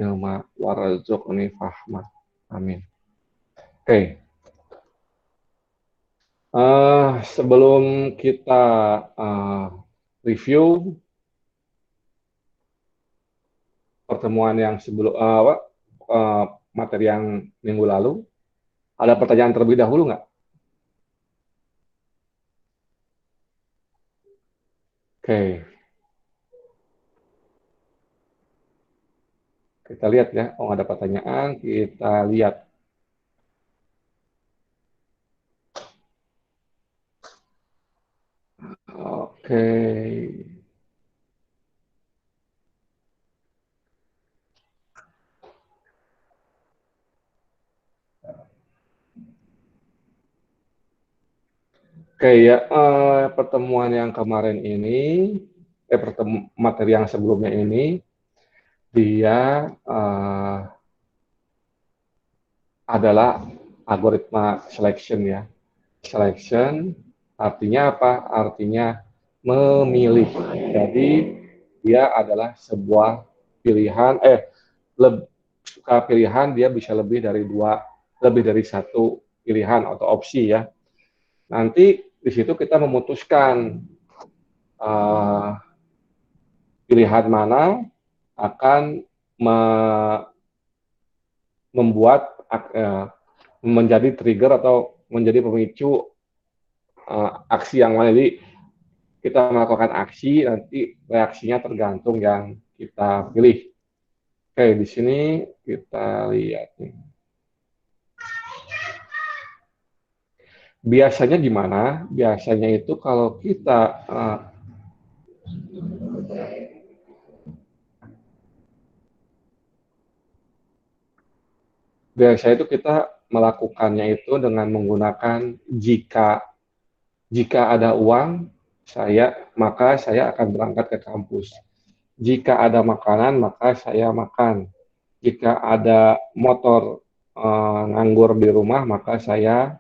ilma warzuqni fahma. Amin. Oke. Sebelum kita review pertemuan yang sebelum materi yang minggu lalu, ada pertanyaan terlebih dahulu nggak? Oke. Kita lihat ya, oh ada pertanyaan, kita lihat. Oke. Oke ya, pertemuan yang kemarin ini, materi yang sebelumnya ini, dia adalah algoritma selection ya. Selection artinya apa? Artinya memilih. Jadi dia adalah sebuah pilihan, pilihan dia bisa lebih dari satu pilihan atau opsi ya. Nanti di situ kita memutuskan pilihan mana akan membuat menjadi trigger atau menjadi pemicu aksi yang mana. Jadi kita melakukan aksi, nanti reaksinya tergantung yang kita pilih. Oke, di sini kita lihat nih. Biasanya gimana? Biasanya itu kalau kita biasanya itu kita melakukannya itu dengan menggunakan jika ada uang maka saya akan berangkat ke kampus. Jika ada makanan maka saya makan. Jika ada motor nganggur di rumah maka saya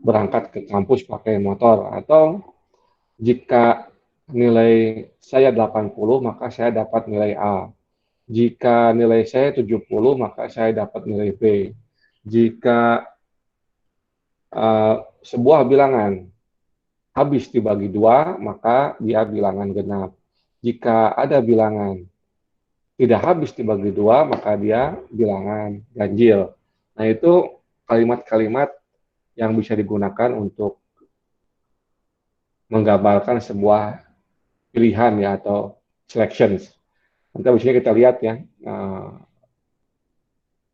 berangkat ke kampus pakai motor. Atau jika nilai saya 80 maka saya dapat nilai A. Jika nilai saya 70 maka saya dapat nilai B. Jika sebuah bilangan habis dibagi 2 maka dia bilangan genap. Jika ada bilangan tidak habis dibagi 2 maka dia bilangan ganjil. Nah, itu kalimat-kalimat yang bisa digunakan untuk menggambarkan sebuah pilihan ya atau selections. Nanti abis kita lihat ya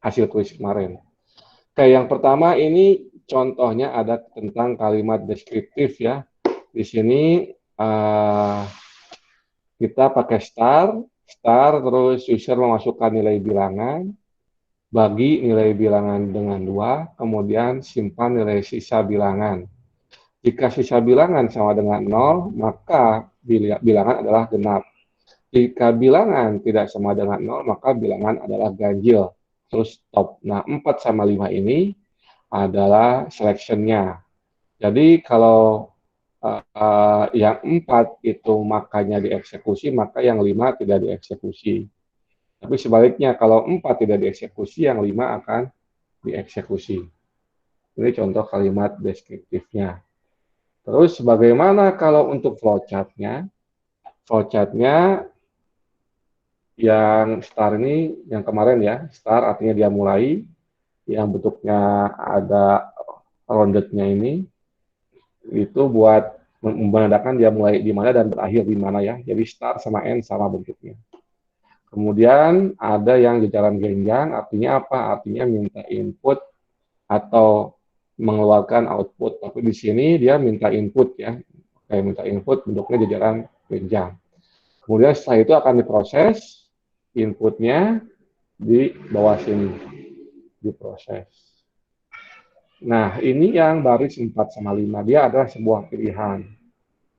hasil kuis kemarin. Oke, yang pertama ini contohnya ada tentang kalimat deskriptif ya. Di sini kita pakai star terus user memasukkan nilai bilangan, bagi nilai bilangan dengan 2, kemudian simpan nilai sisa bilangan. Jika sisa bilangan sama dengan 0, maka bilangan adalah genap. Jika bilangan tidak sama dengan 0, maka bilangan adalah ganjil. Terus stop. Nah, 4 sama 5 ini adalah selection-nya. Jadi kalau yang 4 itu makanya dieksekusi, maka yang 5 tidak dieksekusi. Tapi sebaliknya, kalau 4 tidak dieksekusi, yang 5 akan dieksekusi. Ini contoh kalimat deskriptifnya. Terus bagaimana kalau untuk flowchart-nya? Flowchart-nya yang star ini, yang kemarin ya, star artinya dia mulai, yang bentuknya ada rounded-nya ini, itu buat menandakan dia mulai di mana dan berakhir di mana ya. Jadi start sama end sama bentuknya. Kemudian ada yang jajaran genjang, artinya apa? Artinya minta input atau mengeluarkan output. Tapi di sini dia minta input ya. Kayak minta input bentuknya jajaran genjang. Kemudian setelah itu akan diproses, inputnya di bawah sini diproses. Nah, ini yang baris 4 sama 5. Dia adalah sebuah pilihan.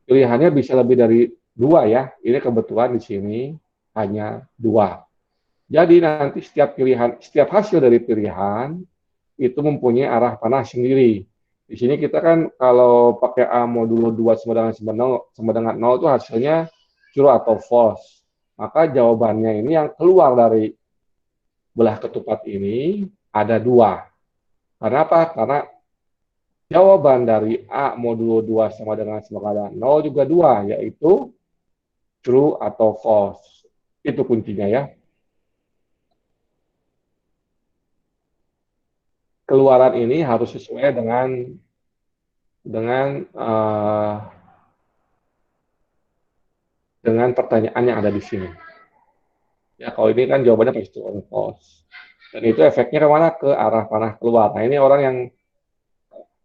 Pilihannya bisa lebih dari 2 ya. Ini kebetulan di sini hanya 2. Jadi nanti setiap hasil dari pilihan itu mempunyai arah panah sendiri. Di sini kita kan kalau pakai A modulo 2 sama dengan 0 itu hasilnya true atau false. maka jawabannya ini yang keluar dari belah ketupat ini ada 2. Karena apa? Karena jawaban dari A modulo 2 sama dengan ada 0 juga 2, yaitu true atau false. Itu kuncinya ya. Keluaran ini harus sesuai dengan dengan pertanyaan yang ada di sini. Ya, kalau ini kan jawabannya pasti true atau false. Dan itu efeknya kemana? Ke arah panah keluar. Nah, ini orang yang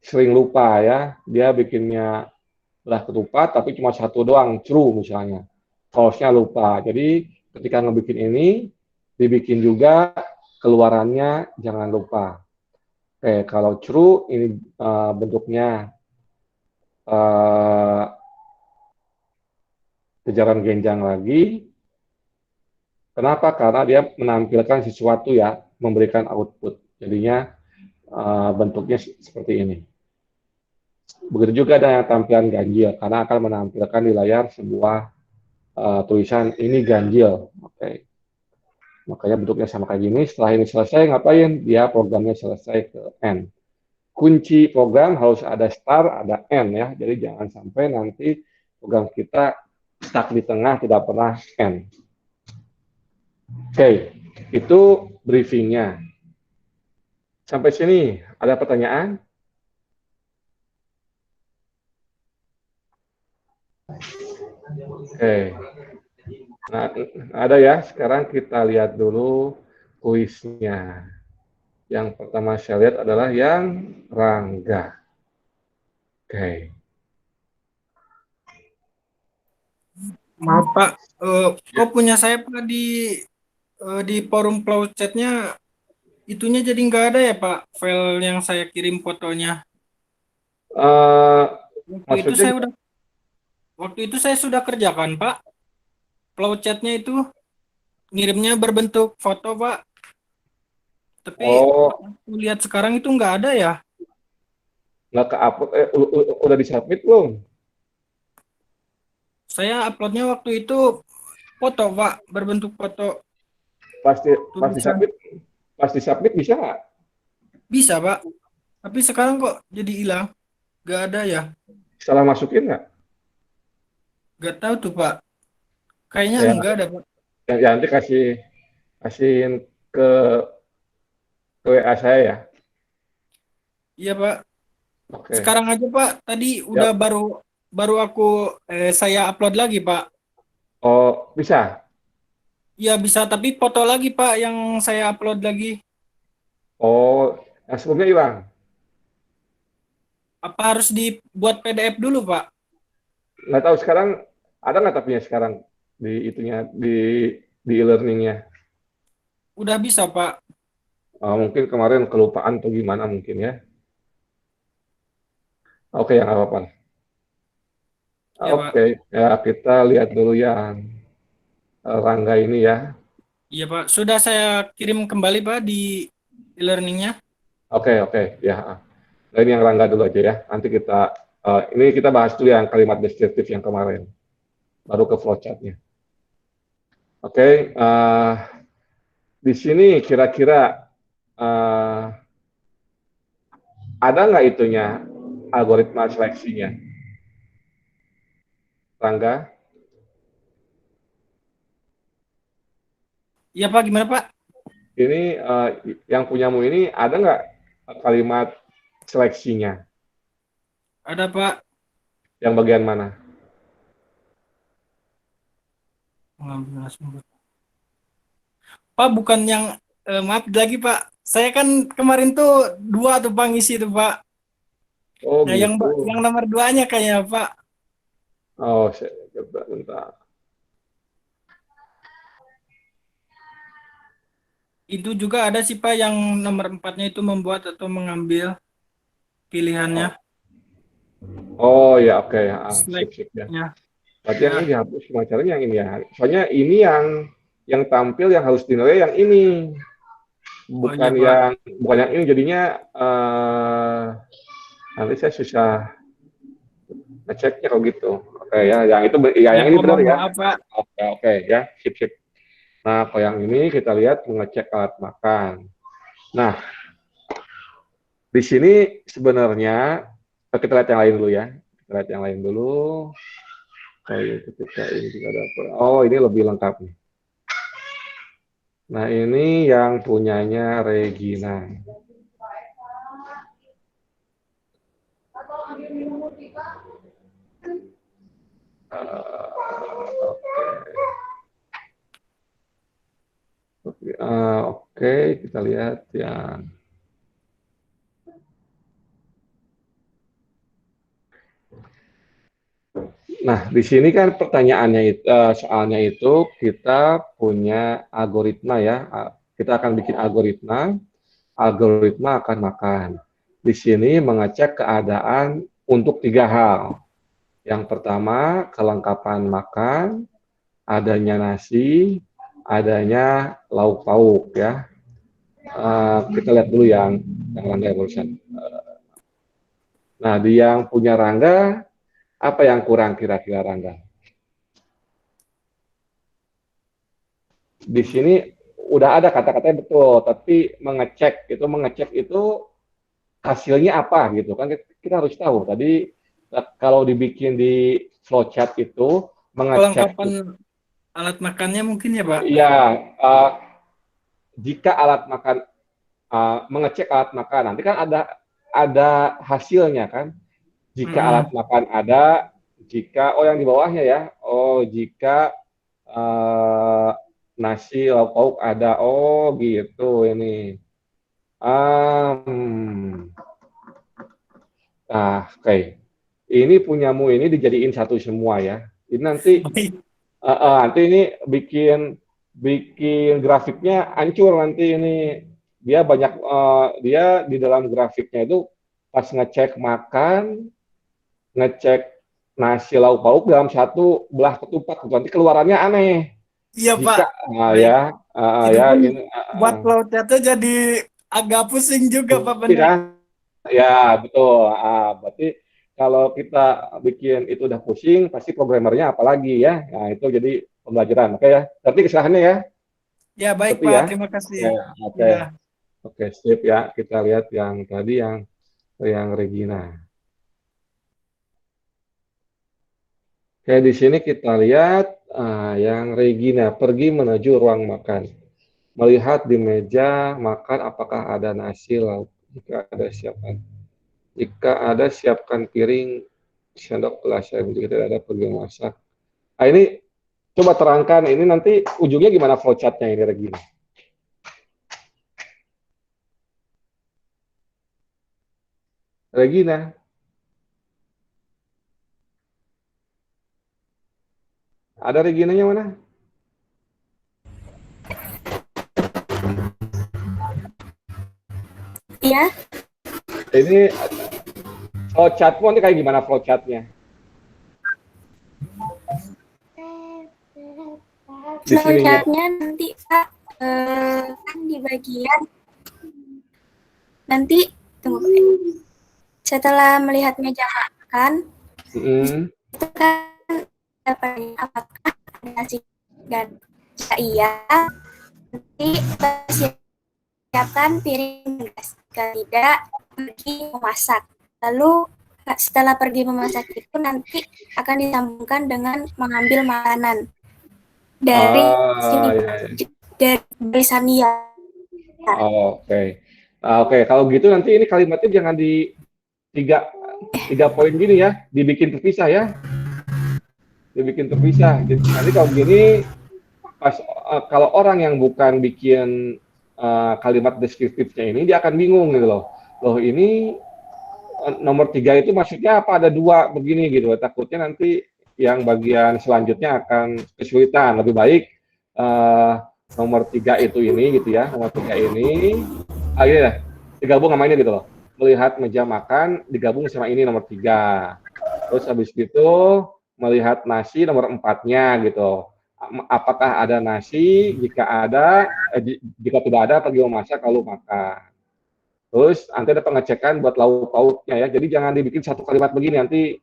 sering lupa ya. Dia bikinnya belah ketupat, tapi cuma satu doang, true misalnya. False-nya lupa. Jadi, ketika ngebikin ini, dibikin juga keluarannya jangan lupa. Oke, kalau true, ini bentuknya kejaran genjang lagi. Kenapa? Karena dia menampilkan sesuatu ya, memberikan output. Jadinya bentuknya seperti ini. Begitu juga dengan tampilan ganjil, karena akan menampilkan di layar sebuah tulisan ini ganjil. Oke. Makanya bentuknya sama kayak gini. Setelah ini selesai, ngapain? Dia programnya selesai ke N. Kunci program harus ada start, ada N ya. Jadi jangan sampai nanti program kita stuck di tengah, tidak pernah N. Oke, itu briefingnya. Sampai sini, ada pertanyaan? Oke. Nah, ada ya. Sekarang kita lihat dulu kuisnya. Yang pertama saya lihat adalah yang Rangga. Oke. Maaf Pak, kok punya saya Pak di forum chatnya itunya jadi nggak ada ya Pak, file yang saya kirim fotonya. Uh, Waktu itu maksudnya saya udah waktu itu saya sudah kerjakan Pak, chatnya itu ngirimnya berbentuk foto Pak, tapi aku lihat sekarang itu nggak ada ya. nggak ke upload, udah disubmit belum? Saya uploadnya waktu itu foto Pak, berbentuk foto Pasti pasti tulisan. submit, pasti submit bisa nggak? Bisa Pak, tapi sekarang kok jadi hilang, nggak ada ya. Salah masukin nggak? Nggak tahu tuh Pak, kayaknya Ya, enggak ada Pak. ya nanti kasihin ke WA saya ya. Iya Pak. Oke. Sekarang aja Pak, tadi udah Ya. baru baru aku saya upload lagi Pak. Oh, bisa. Iya bisa, tapi foto lagi Pak yang saya upload lagi. Oh, yang sebelumnya hilang. Apa harus dibuat PDF dulu Pak? Nggak tahu sekarang ada nggak tapi sekarang di itunya di e-learningnya. Udah bisa Pak. Mungkin kemarin kelupaan atau gimana mungkin ya. Oke, yang apa-apa. Ya Pak. Oke, ya kita lihat dulu yang Rangga ini ya. Iya Pak. Sudah saya kirim kembali Pak di e-learningnya. Oke, ya. Nah, ini yang Rangga dulu aja ya. Nanti kita ini kita bahas dulu yang kalimat deskriptif yang kemarin, baru ke flowchart-nya. Oke, di sini kira-kira ada nggak itunya algoritma seleksinya, Rangga? Iya Pak, gimana Pak? Ini yang punyamu ini ada nggak kalimat seleksinya? Ada Pak. Yang bagian mana? Pak bukan yang maaf lagi Pak. Saya kan kemarin tuh dua tuh Pak ngisi tuh Pak. Oh Nah gitu. yang nomor duanya kayaknya Pak. Oh, saya coba bentar. Itu juga ada sih Pak yang nomor empatnya itu membuat atau mengambil pilihannya. Oh ya, oke. Sip ya. Select-nya. Berarti yang ini Ya. dihapus gimana caranya yang ini ya. Soalnya ini yang tampil yang harus dinilai yang ini. Oh iya Pak. Bukan yang ini jadinya nanti saya susah ngeceknya kalau gitu. Oke ya, yang itu ya Ya, yang ini benar mohon ya. maaf, Pak. Oke ya, sip sip. Nah, kalau yang ini kita lihat mengecek alat makan. Nah, di sini sebenarnya kita lihat yang lain dulu ya. Kita lihat yang lain dulu. Kayak ketika ini juga ada apa? Oh, ini lebih lengkap nih. Nah, ini yang punyanya Regina. Oke, kita lihat yang nah, di sini kan pertanyaannya itu, soalnya itu kita punya algoritma ya. Kita akan bikin algoritma, algoritma akan makan. Di sini mengecek keadaan untuk 3 hal. Yang pertama, kelengkapan makan, adanya nasi, adanya lauk pauk ya. Kita lihat dulu yang Rangga barusan. Nah, di yang punya Rangga, apa yang kurang kira-kira Rangga? Di sini udah ada kata-katanya betul, tapi mengecek itu hasilnya apa gitu kan kita harus tahu. Tadi kalau dibikin di flowchart itu mengecek Kelengkapan alat makannya mungkin ya, Pak? ya uh, jika alat makan mengecek alat makan nanti kan ada hasilnya kan. Jika alat Mm-mm. makan ada, jika yang di bawahnya ya, jika uh, nasi lauk pauk ada, gitu ini. Um, oke. Ini punyamu ini dijadiin satu semua ya. Ini Baik. nanti ini bikin bikin grafiknya hancur nanti ini. Dia di dalam grafiknya itu pas ngecek makan, ngecek nasi lauk pauk dalam satu belah ketupat gitu. Nanti keluarannya aneh. Iya, Pak. Jika Baik. Itu ya pun ini buat flowchartnya jadi agak pusing juga, Pak, bener. kan ya betul. Berarti kalau kita bikin itu udah pusing, pasti programmernya apalagi ya. Nah itu jadi pembelajaran. Oke ya. Berarti kesalahannya ya. Ya, baik, Tapi Pak. ya. Terima kasih. Oke, oke, Ya. oke, sip ya. Kita lihat yang tadi yang Regina. Oke, di sini kita lihat yang Regina pergi menuju ruang makan. Melihat di meja makan apakah ada nasi lauk. Jika ada siapkan. Jika ada siapkan piring, sendok, gelas. Jika tidak ada pergi masak. Ini coba terangkan ini nanti ujungnya gimana flowchartnya ini Regina. Regina, ada Reginanya mana? Iya, Ini flowchartmu nanti kayak gimana flowchartnya? Di sininya. flowchartnya nanti Kak kan di bagian nanti tunggu setelah melihat meja makan itu kan dapat apakah ada nasi dan jika iya nanti siapkan piring gas. Jika tidak pergi memasak. Lalu setelah pergi memasak itu nanti akan disambungkan dengan mengambil makanan dari sini Ya, ya. dari barisan ya. Oke. Oke, kalau gitu nanti ini kalimatnya jangan di tiga poin gini ya, dibikin terpisah ya. Dibikin terpisah. Jadi, nanti kalau begini pas kalau orang yang bukan bikin kalimat deskriptifnya ini dia akan bingung gitu loh. Loh ini nomor 3 itu maksudnya apa? Ada 2 begini gitu. Takutnya nanti yang bagian selanjutnya akan kesulitan. Lebih baik nomor 3 itu ini gitu ya. Nomor 3 ini ya, digabung sama ini gitu loh. Melihat meja makan digabung sama ini nomor 3. Terus habis itu melihat nasi nomor 4-nya gitu. Apakah ada nasi? Jika tidak ada pergi memasak lalu makan. Terus nanti ada pengecekan buat lauk pauknya ya. Jadi jangan dibikin satu kalimat begini nanti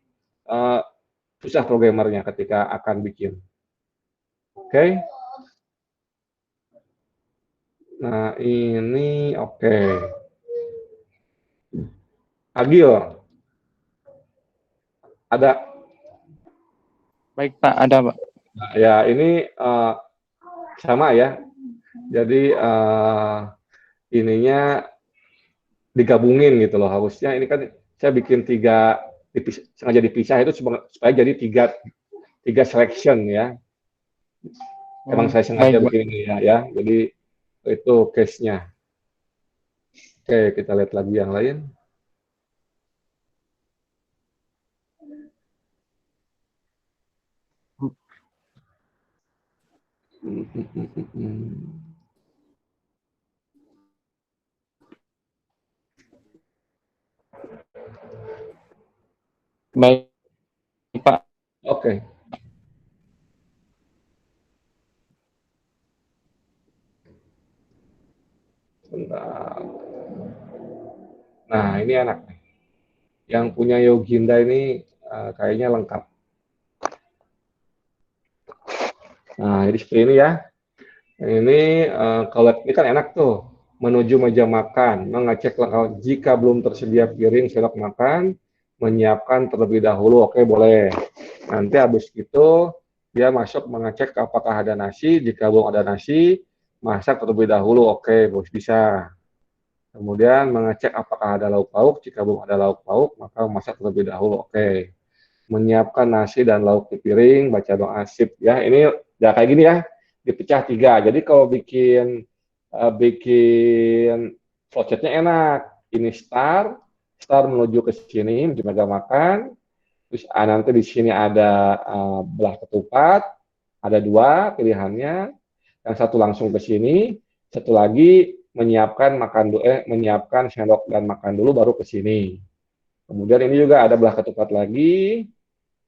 susah programmernya ketika akan bikin. Oke. Nah, ini oke. Agil, ada? Baik Pak, ada Pak. Nah, ya, ini sama ya. Jadi ininya digabungin gitu loh. Harusnya ini kan saya bikin sengaja dipisah itu supaya jadi tiga selection ya. Emang saya sengaja Baik Pak. bikin ini ya. Jadi itu case-nya. Oke, kita lihat lagi yang lain. Baik Pak. Oke. Bentar. Nah, ini enak nih. Yang punya Yoginda ini kayaknya lengkap. Nah, jadi seperti ini ya. Ini kalau ini kan enak tuh. Menuju meja makan, mengecek lengkap jika belum tersedia piring sendok makan, menyiapkan terlebih dahulu. Oke, boleh. Nanti habis itu dia masuk mengecek apakah ada nasi. Jika belum ada nasi, masak terlebih dahulu. Oke, bos bisa. Kemudian mengecek apakah ada lauk pauk. Jika belum ada lauk pauk, maka masak terlebih dahulu. Oke. Menyiapkan nasi dan lauk di piring, baca doa sip ya. Ini ya kayak gini ya, dipecah 3. Jadi kalau bikin flowchartnya enak. Ini star menuju ke sini, menuju meja makan. Terus nanti di sini ada belah ketupat, ada 2 pilihannya. Yang satu langsung ke sini, satu lagi menyiapkan sendok dan makan dulu baru ke sini. Kemudian ini juga ada belah ketupat lagi.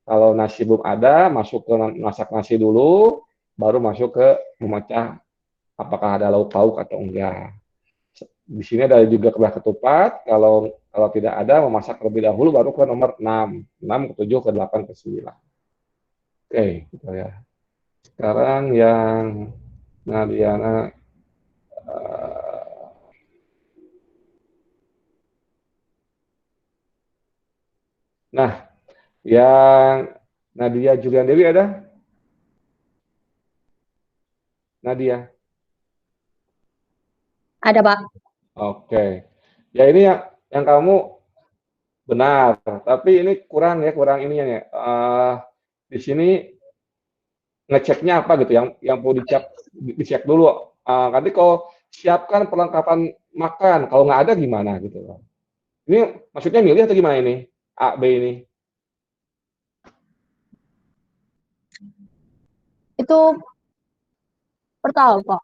Kalau nasi belum ada, masuk ke masak nasi dulu, baru masuk ke memecah apakah ada lauk pauk atau enggak. Di sini ada juga belah ketupat. Kalau tidak ada, memasak terlebih dahulu, baru ke nomor 6. 6 ke 7 ke 8 ke 9. Oke, gitu ya. Sekarang yang Nadiana nah, yang Nadia Julian Dewi ada? Nadia. Ada, Pak. Oke. Ya ini yang kamu benar, tapi ini kurang ininya ya. Di sini ngeceknya apa gitu yang perlu dicek dulu. Nanti kalau siapkan perlengkapan makan, kalau nggak ada gimana gitu. Ini maksudnya milih atau gimana ini? A, B ini. Itu pertama, Pak.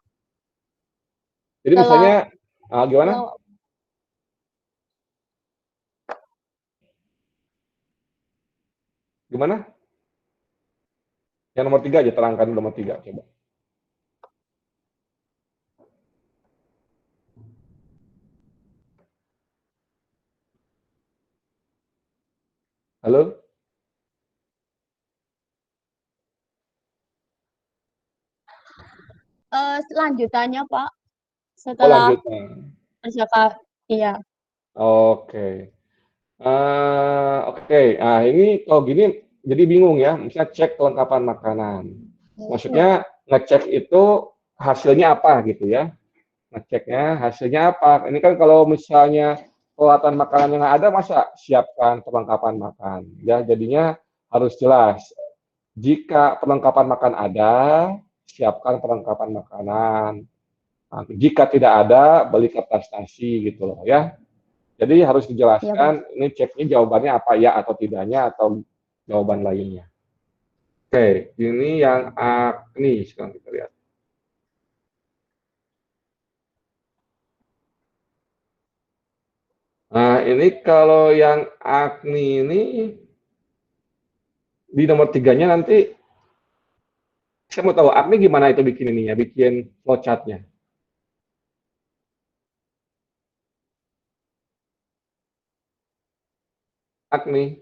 Jadi misalnya gimana? Kalau Gimana? Yang nomor 3 aja, terangkan nomor 3 coba. Halo? lanjutannya, Pak, Oh setelah lanjutnya. percakapan, iya. Oke. Oke. Nah ini kalau gini jadi bingung ya. Misalnya cek kelengkapan makanan. Maksudnya ngecek itu hasilnya apa gitu ya. Ngeceknya hasilnya apa. Ini kan kalau misalnya peralatan makanan yang ada, masa siapkan perlengkapan makan. Ya jadinya harus jelas. Jika perlengkapan makan ada, siapkan perlengkapan makanan. Nah, jika tidak ada, beli kertas nasi gitu loh ya. Jadi harus Iya, Pak. dijelaskan ini ceknya jawabannya apa ya atau tidaknya atau jawaban lainnya. Oke, ini yang Agni sekarang kita lihat. Nah, ini kalau yang Agni ini di nomor 3-nya nanti saya mau tahu Agni gimana itu bikin ininya, bikin flowchart-nya. Agni.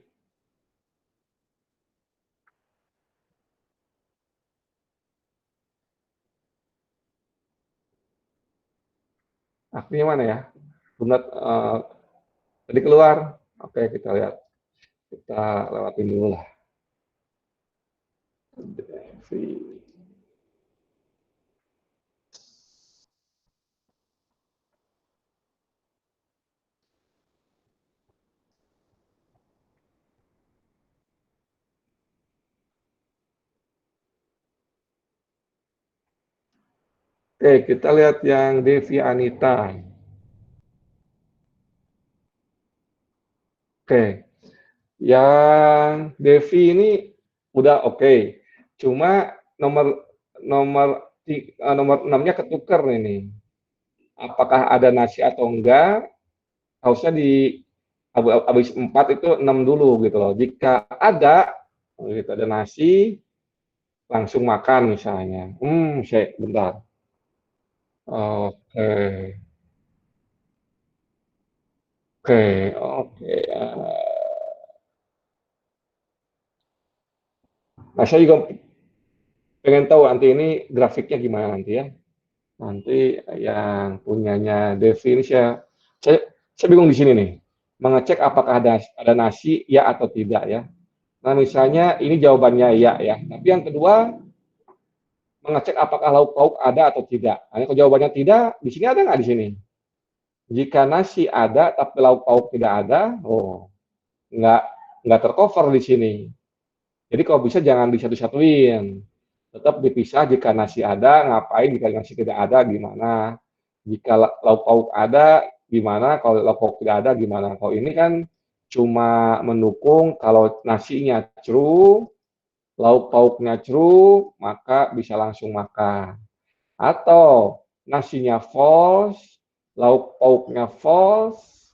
Artinya mana ya? Benar, tadi keluar. Oke, kita lihat. Kita lewatin dulu lah. Oke, kita lihat yang Devi Anita. Oke, yang Devi ini udah oke. Cuma nomor nomor nomor 6-nya ketuker ini. Apakah ada nasi atau enggak? Harusnya di habis 4 itu 6 dulu gitu loh. Jika ada gitu, ada nasi, langsung makan misalnya. Saya bentar. Oke. Oke, oke. Nah, saya juga pengen tahu nanti ini grafiknya gimana nanti ya. Nanti yang punyanya Devi ini saya bingung di sini nih. Mengecek apakah ada nasi ya atau tidak ya. Nah, misalnya ini jawabannya ya ya. Tapi yang kedua mengecek apakah lauk pauk ada atau tidak. Nah, kalau jawabannya tidak, di sini ada nggak di sini? Jika nasi ada tapi lauk pauk tidak ada, oh nggak nggak tercover di sini. Jadi kalau bisa jangan disatu-satuin. Tetap dipisah jika nasi ada, ngapain, jika nasi tidak ada, gimana. Jika lauk pauk ada, gimana, kalau lauk pauk tidak ada, gimana. Kalau ini kan cuma mendukung kalau nasinya true, lauk pauknya true, maka bisa langsung makan. Atau nasinya false, lauk pauknya false,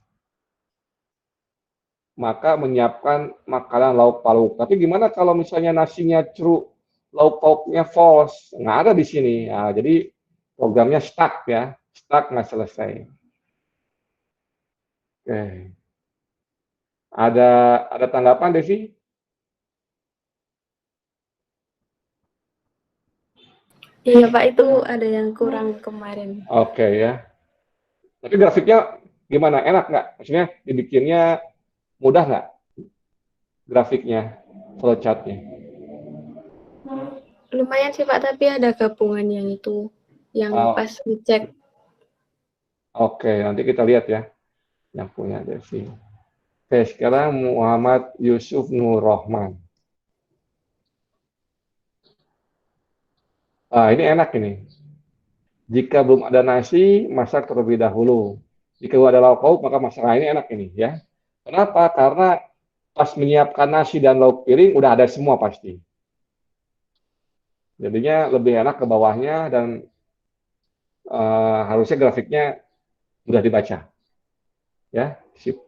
maka menyiapkan makanan lauk pauk. Tapi gimana kalau misalnya nasinya true, lauk pauknya false? Nggak ada di sini. Nah, jadi programnya stuck ya, stuck nggak selesai. Oke. Ada tanggapan, Devi? Iya Pak, itu ada yang kurang kemarin. Oke ya. Tapi grafiknya gimana? Enak nggak? Maksudnya dibikinnya mudah nggak? Grafiknya, flowchartnya? Lumayan sih Pak, tapi ada gabungan yang itu, yang pas dicek. Oke, nanti kita lihat ya, yang punya Devi. Oke, sekarang Muhammad Yusuf Nur Rahman. Ini enak ini. Jika belum ada nasi, masak terlebih dahulu. Jika ada lauk pauk, maka masak. Ini enak ini ya. Kenapa? Karena pas menyiapkan nasi dan lauk piring, udah ada semua pasti. Jadinya lebih enak ke bawahnya dan harusnya grafiknya mudah dibaca. Ya, sip.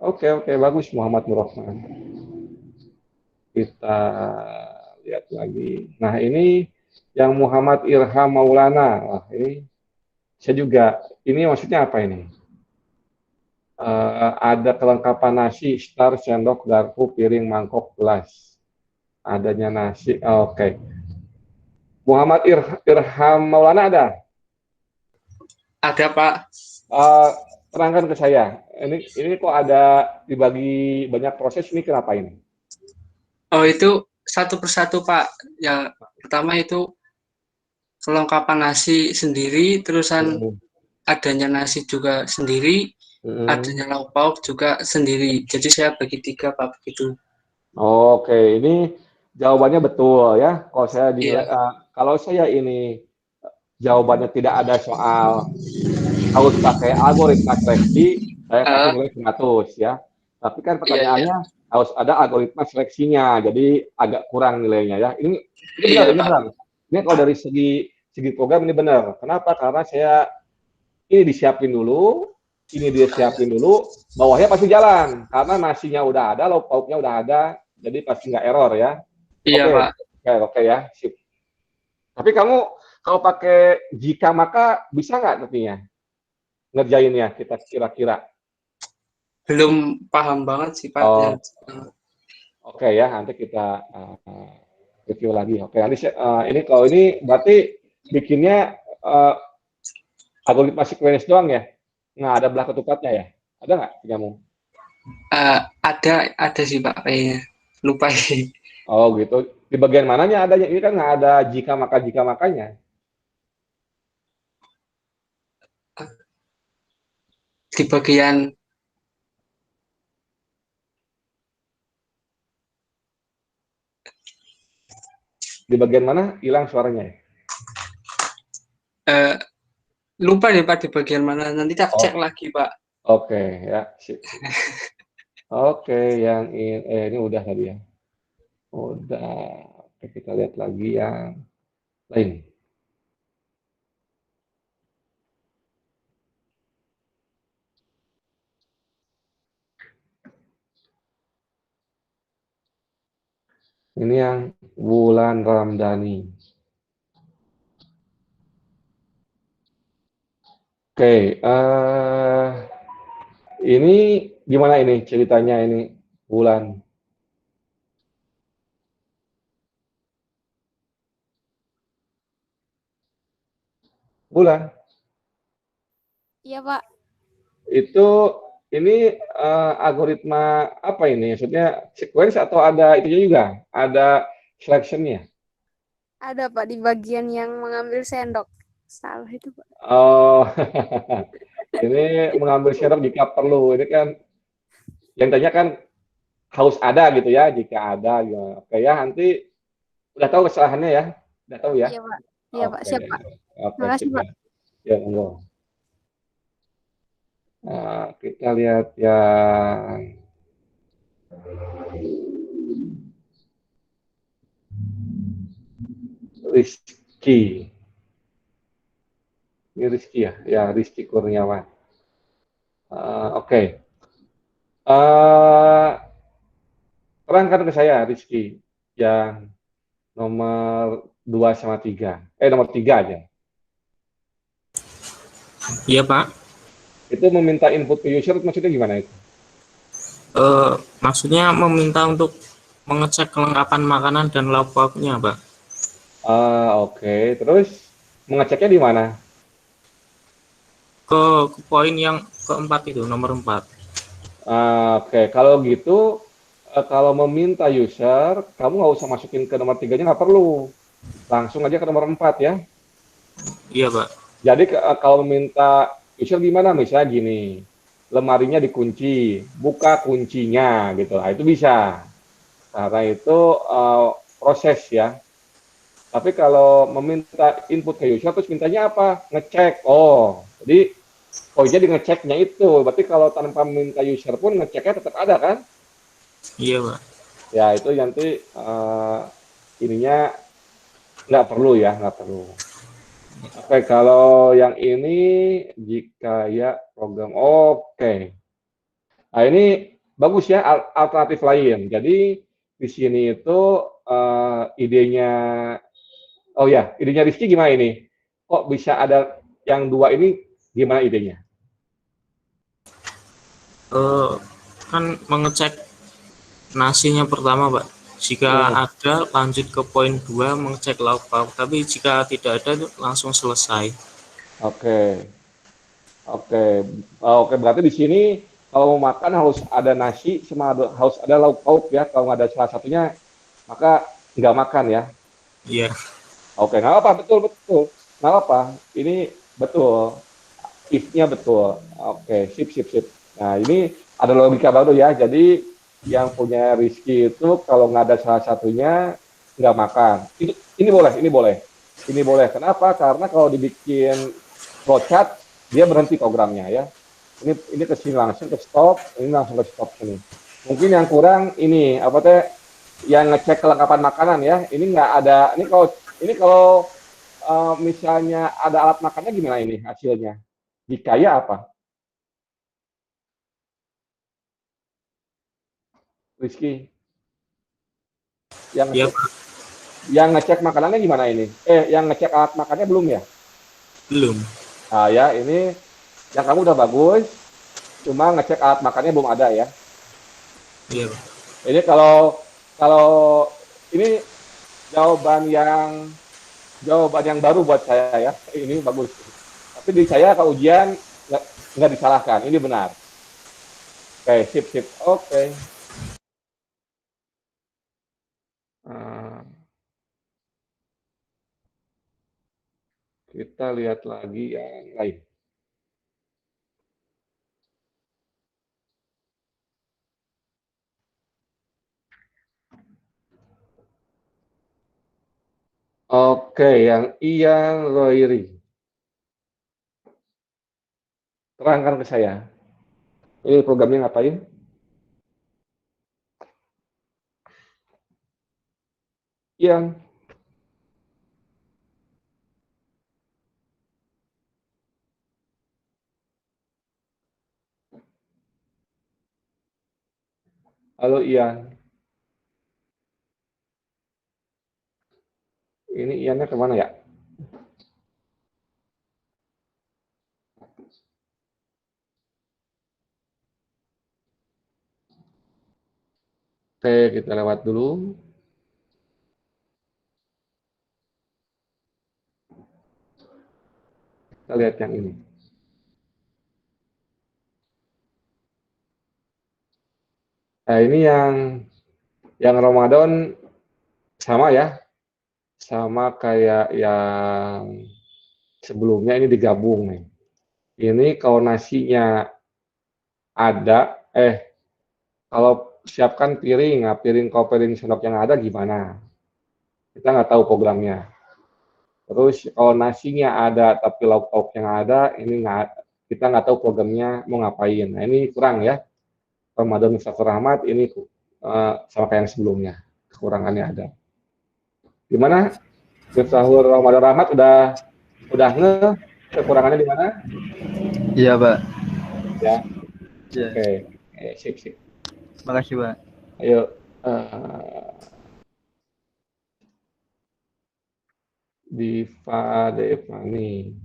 Oke, bagus Muhammad Nur Rahman. Kita lihat lagi. Nah, ini yang Muhammad Irham Maulana. Wah, ini saya juga, ini maksudnya apa ini? Ada kelengkapan nasi, star, sendok, garpu, piring, mangkok, gelas. Adanya nasi, oke. Muhammad Irham Maulana ada? Ada Pak. Terangkan ke saya. Ini kok ada dibagi banyak proses, ini kenapa ini? Oh, itu satu persatu Pak. Ya, pertama itu kelengkapan nasi sendiri, terusan adanya nasi juga sendiri, adanya lauk pauk juga sendiri. Jadi saya bagi 3 Pak begitu. Oke, ini jawabannya betul ya. Kalau saya Iya. kalau saya ini jawabannya tidak ada soal harus pakai algoritma seleksi, saya kasih nilai 100 ya. Tapi kan pertanyaannya harus ada algoritma seleksinya, jadi agak kurang nilainya ya. Ini benar, ini benar. Ini kalau dari segi program ini benar. Kenapa? Karena saya ini disiapin dulu, ini dia siapin dulu, bawahnya pasti jalan. Karena nasinya udah ada, lauk pauknya udah ada, jadi pasti nggak error ya. Iya, Pak. Oke ya, sip. Tapi kamu kalau pakai jika maka bisa nggak nantinya ngerjainnya kita kira-kira? Belum paham banget sih Pak. Oke ya, nanti kita review lagi. Oke, nanti ini kalau ini berarti bikinnya algoritma sequence doang ya? Nggak ada belah ketupatnya ya? Ada nggak kamu? Ada sih Pak kayaknya. Lupa sih. Oh gitu. Di bagian mananya adanya? Ini kan nggak ada jika makanya. Di bagian Di bagian mana hilang suaranya ya? eh, lupa deh Pak di bagian mana. Nanti tak cek Oh, lagi Pak. oke ya. Sip, sip. Oke, yang ini udah tadi ya. Udah. Oke, kita lihat lagi yang lain. Ini yang Wulan Ramdhani. Oke, ini gimana ini ceritanya ini Wulan? Wulan, Iya, Pak. itu ini algoritma apa ini? Maksudnya sequence atau ada itu juga? Ada selection-nya? Ada, Pak, di bagian yang mengambil sendok. Salah itu, Pak. Oh, ini mengambil sendok jika perlu. Ini kan yang tanya kan harus ada gitu ya, jika ada. Ya. Oke ya, nanti udah tahu kesalahannya ya? Udah tahu ya? Iya, Pak. Iya, Pak. Oke, Siap, Pak. oke, Makasih, sip Pak. ya. Ya, monggo. Nah, kita lihat yang Rizky. Ini Rizky ya? Ya, Rizky Kurniawan. Oke. Terangkan ke saya, Rizky, yang nomor 2 sama 3. Nomor 3 aja. Iya Pak. Itu meminta input ke user, maksudnya gimana itu? Maksudnya meminta untuk mengecek kelengkapan makanan dan lauk pauknya Pak. Oke. Terus mengeceknya di mana? Ke poin yang keempat itu, nomor 4. Oke, kalau gitu, kalau meminta user, kamu nggak usah masukin ke nomor 3-nya, nggak perlu. Langsung aja ke nomor 4 ya. Iya Pak. Jadi kalau meminta user gimana? Misalnya gini, lemarinya dikunci, buka kuncinya gitu. Nah, itu bisa. Karena itu proses ya. Tapi kalau meminta input ke user, terus mintanya apa? Ngecek. Oh, jadi poinnya di ngeceknya itu. Berarti kalau tanpa meminta user pun ngeceknya tetap ada kan? Iya Pak. Ya itu nanti ininya nggak perlu ya, nggak perlu. Oke, kalau yang ini jika ya program oke. Nah ini bagus ya alternatif lain. Jadi di sini itu idenya, oh ya idenya Rizky gimana ini? Kok bisa ada yang dua ini? Gimana idenya? Kan mengecek nasinya pertama Pak. Jika ada lanjut ke poin 2 mengecek lauk pauk. Tapi jika tidak ada langsung selesai. Oke, oke, oke. Berarti di sini kalau mau makan harus ada nasi, sama harus ada lauk pauk ya. Kalau nggak ada salah satunya, maka nggak makan ya. Iya. Oke, nggak apa, betul, betul. Nggak apa, ini betul. If-nya betul. Oke, sip, sip, sip. Nah, ini ada logika baru ya. Jadi, yang punya Rizky itu kalau nggak ada salah satunya, nggak makan. Ini boleh, ini boleh. Ini boleh. Kenapa? Karena kalau dibikin flowchart, dia berhenti programnya ya. Ini ke sini langsung ke stop, ini langsung ke stop sini. Mungkin yang kurang ini, apa teh, yang ngecek kelengkapan makanan ya. Ini nggak ada, ini kalau misalnya ada alat makannya gimana ini hasilnya? Jika ya apa? Rizky, yang Iya ngecek, Pak. yang ngecek makanannya gimana ini? Yang ngecek alat makannya belum ya? Belum. Nah ya, ini yang kamu udah bagus, cuma ngecek alat makannya belum ada ya. Iya Pak. Ini kalau kalau ini jawaban yang baru buat saya ya. Ini bagus. Tapi di saya kalau ujian nggak disalahkan, ini benar. Oke, sip. Oke. Kita lihat lagi yang lain. Oke, yang Ian Roiri. Terangkan ke saya. Ini programnya ngapain? Ian. Halo Ian. Ini Iannya kemana ya? Oke, kita lewat dulu. Kita lihat yang ini. Nah, ini yang Ramadan sama ya. Sama kayak yang sebelumnya, ini digabung nih. Ini kalau nasinya ada, kalau siapkan piring, nah piring sendok yang ada gimana? Kita nggak tahu programnya. Terus kalau nasinya ada tapi lauk-lauk yang ada, ini kita nggak tahu programnya mau ngapain. Nah ini kurang ya. Ramadan Mustafa Rahmat ini sama kayak yang sebelumnya, kekurangannya ada. Gimana? Sahur Ramadan Rahmat udah kekurangannya di mana? Iya, Pak. Ya. Iya. Oke. Sip. Makasih, Pak. Ayo. Diva Devani.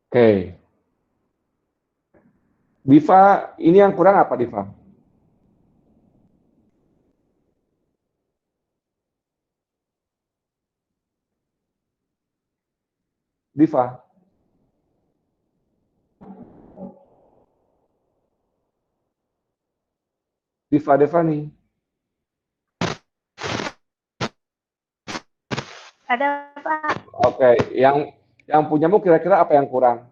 Oke. Diva, ini yang kurang apa, Diva? Diva. Diva Devani. Ada, Pak. Oke, yang punyamu kira-kira apa yang kurang?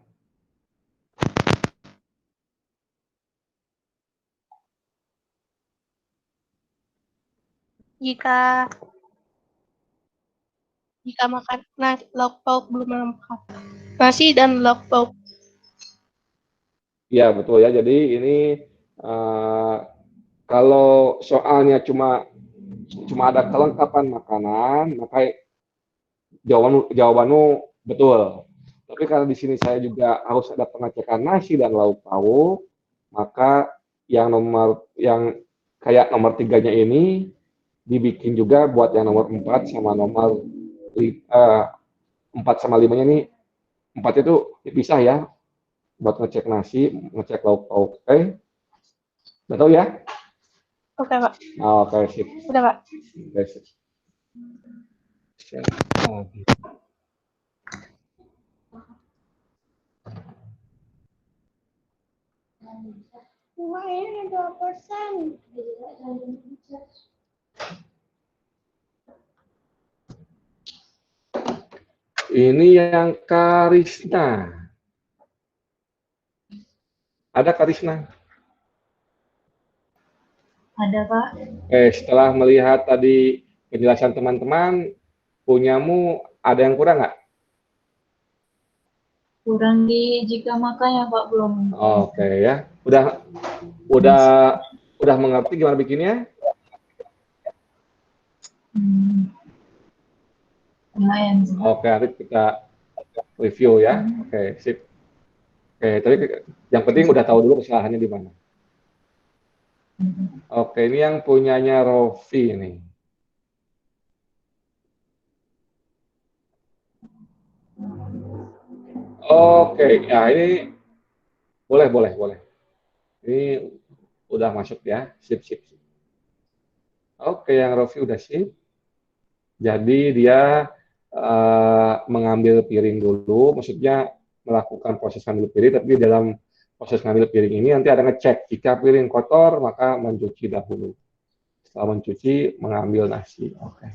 Jika makan lauk pauk belum lengkap. Nasi dan lauk pauk. Iya, betul ya. Jadi ini kalau soalnya cuma ada kelengkapan makanan, maka jawabanmu betul. Tapi karena di sini saya juga harus ada pengecekan nasi dan lauk pauk, maka yang kayak nomor 3-nya ini dibikin juga buat yang nomor 4 sama nomor 4 sama 5-nya ini, 4 itu dipisah ya, buat ngecek nasi, ngecek lauk pauk. Oke? Betul ya? Oke, Pak. Oke, sip. Udah, Pak. Oke, sip. Ini 2%. Ini yang Karisna. Ada Karisna? Ada, Pak. Setelah melihat tadi penjelasan teman-teman, punyamu ada yang kurang nggak? Kurang di jika makanya, Pak, belum. Oke ya. Udah mengerti gimana bikinnya? Lumayan. Oke, nanti kita review ya. Oke, sip. Oke, tapi yang penting udah tahu dulu kesalahannya di mana. Oke, ini yang punyanya Rofi ini. Oke, ya ini boleh. Ini udah masuk ya, sip. Oke, yang Rofi udah sip. Jadi dia mengambil piring dulu, maksudnya melakukan proses ngambil piring, tapi dalam proses ngambil piring ini nanti ada ngecek, jika piring kotor maka mencuci dahulu. Setelah mencuci, mengambil nasi. Oke.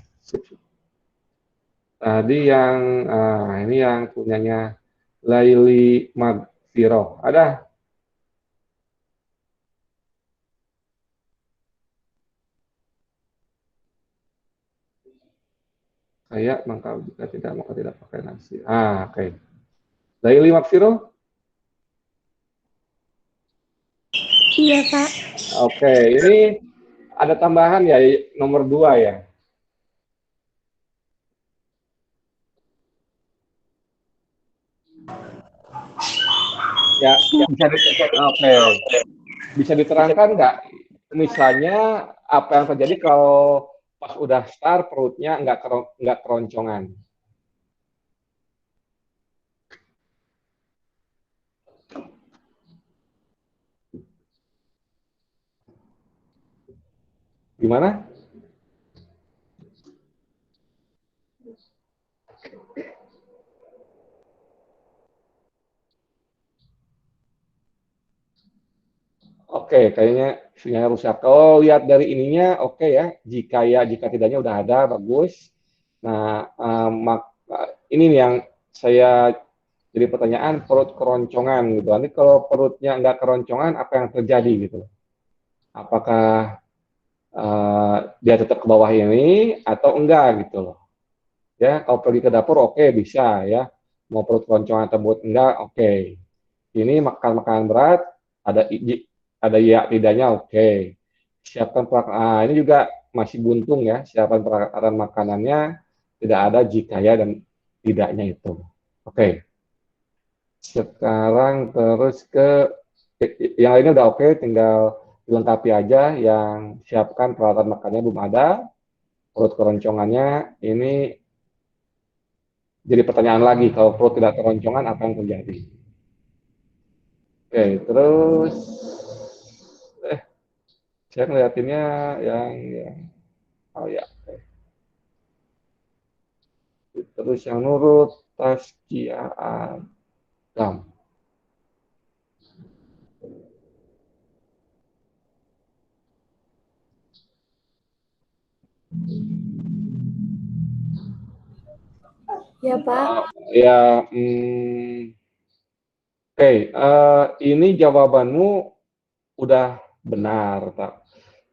Tadi yang ini yang punyanya Laili Magfiro. Ada? Kayak maka jika tidak maka tidak pakai nasi. Oke. Laili Magfiro? Iya, Pak. Oke, ini ada tambahan ya, nomor 2 ya. Ya, bisa diterangkan nggak? Misalnya apa yang terjadi kalau pas udah start perutnya nggak keroncongan? Gimana? Oke, kayaknya sinyalnya rusak. Kalau lihat dari ininya, oke ya. Jika tidaknya udah ada, bagus. Nah, ini nih yang saya jadi pertanyaan, perut keroncongan gitu. Nanti kalau perutnya nggak keroncongan, apa yang terjadi gitu? Apakah dia tetap ke bawah ini atau enggak gitu loh? Ya, kalau pergi ke dapur oke, bisa ya. Mau perut keroncongan atau perut enggak, oke. Ini makan makanan berat, ada ya tidaknya oke. Siapkan ini juga masih buntung ya, siapkan peralatan makanannya, tidak ada jika ya dan tidaknya itu. Oke. Sekarang terus ke yang lainnya udah oke, tinggal dilengkapi aja. Yang siapkan peralatan makannya belum ada, perut keroncongannya ini jadi pertanyaan lagi, kalau perut tidak keroncongan apa yang terjadi? Oke, terus saya ngeliatinnya yang oh ya, oke. Terus yang nurut Taskia Adam. Ya, Pak. Ya, oke, ini jawabanmu udah benar,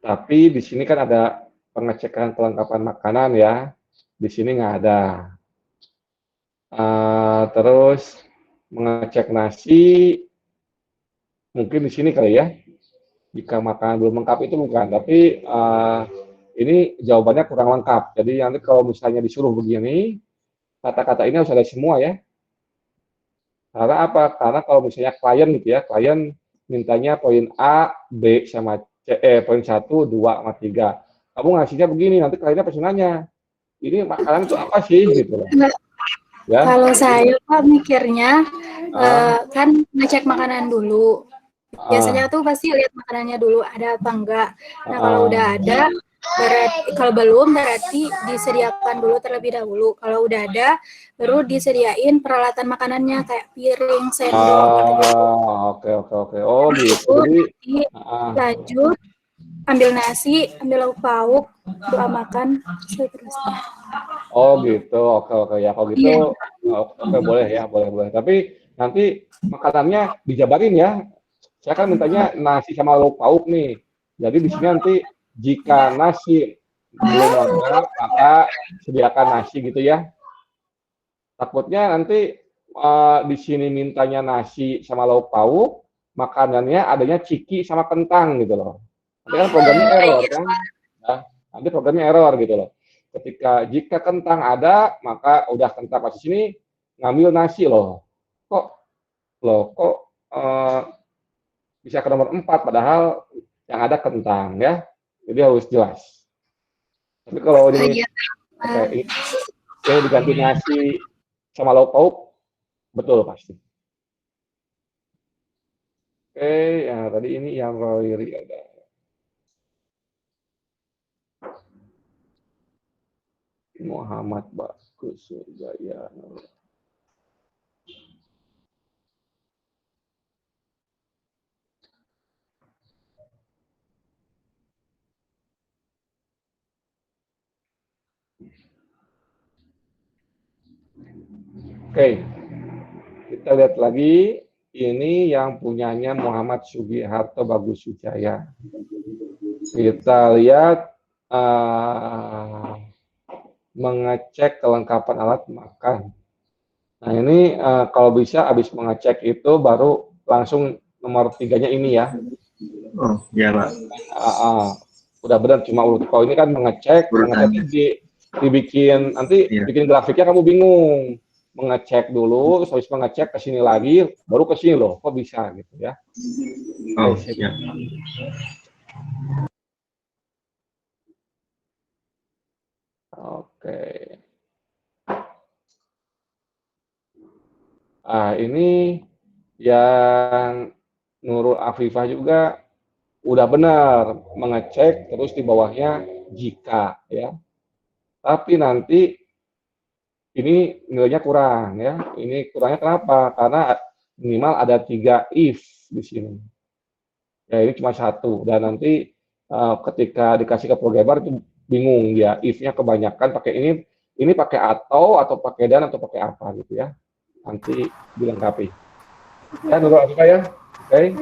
tapi di sini kan ada pengecekan kelengkapan makanan ya, di sini nggak ada. Terus mengecek nasi, mungkin di sini kali ya, jika makanan belum lengkap itu bukan, tapi ini jawabannya kurang lengkap. Jadi nanti kalau misalnya disuruh begini, kata-kata ini harus ada semua ya. Karena apa? Karena kalau misalnya klien gitu ya, klien mintanya poin A, B sama C, poin 1, 2, sama 3. Kamu ngasihnya begini, nanti kliennya pasti nanya, ini makanan itu apa sih gitu loh. Ya. Kalau saya Pak mikirnya kan ngecek makanan dulu. Biasanya tuh pasti lihat makanannya dulu ada apa enggak. Nah, kalau udah ada, kalau belum berarti disediakan dulu terlebih dahulu. Kalau udah ada, baru disediain peralatan makanannya kayak piring, sendok. Oke. Oh gitu. Jadi lanjut ambil nasi, ambil lauk pauk, doa makan, seterusnya. Oh gitu. Oke ya. Kalau gitu, oke boleh ya, boleh. Tapi nanti makanannya dijabarin ya. Saya kan mintanya nasi sama lauk pauk nih. Jadi di sini nanti jika nasi belum lengkap, maka sediakan nasi gitu ya. Takutnya nanti di sini mintanya nasi sama lauk pauk, makanannya adanya ciki sama kentang gitu loh. Nanti kan programnya error kan? Nah, nanti programnya error gitu loh. Jika kentang ada, maka udah kentang pas sini ngambil nasi loh. Kok bisa ke nomor 4 padahal yang ada kentang ya. Jadi harus jelas. Tapi kalau ini diganti nasi sama lauk pauk, betul pasti. Oke, ya tadi ini yang Roy ada. Muhammad Kusujaya. Oke, kita lihat lagi. Ini yang punyanya Muhammad Sugiharto Bagus Wijaya. Kita lihat mengecek kelengkapan alat makan. Nah ini kalau bisa habis mengecek itu baru langsung nomor 3-nya ini ya. Oh, iya Pak. Udah benar, cuma urut. Kalau ini kan mengecek dibikin, nanti bikin grafiknya kamu bingung. Mengecek dulu, terus habis mengecek ke sini lagi, baru ke sini loh, kok bisa gitu ya. Oh, siap. Oke. Ini yang Nurul Afifah juga udah benar mengecek, terus di bawahnya jika ya. Tapi nanti ini nilainya kurang ya. Ini kurangnya kenapa? Karena minimal ada 3 if di sini. Ya ini cuma 1 dan nanti ketika dikasih ke programmer itu bingung dia if-nya kebanyakan pakai ini pakai atau pakai dan atau pakai apa gitu ya. Nanti dilengkapi. Ya Nurul Afifah ya. Oke.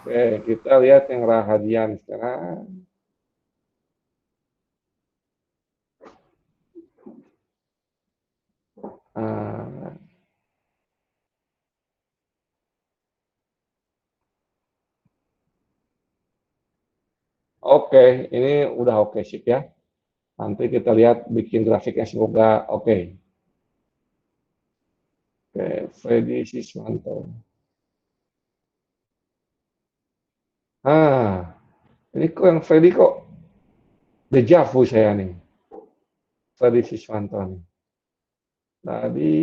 Oke, kita lihat yang Rahadian sekarang. Oke, ini udah oke sip ya. Nanti kita lihat bikin grafiknya semoga oke. Oke, Freddy Siswanto. Ini kok yang Freddy kok dejavu saya nih. Freddy Siswanto nih. Tadi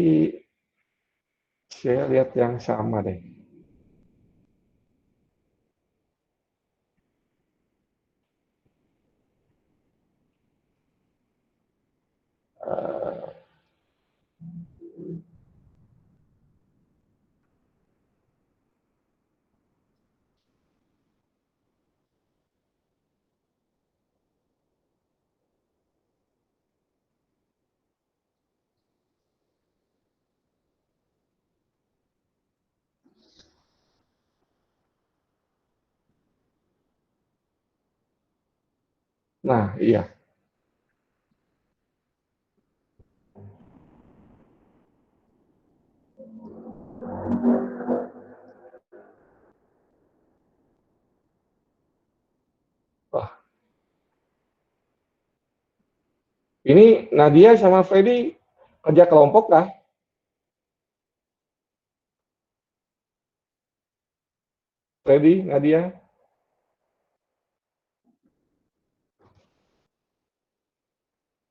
saya lihat yang sama deh. Nah, iya. Wah. Ini Nadia sama Freddy kerja kelompok kah? Freddy, Nadia?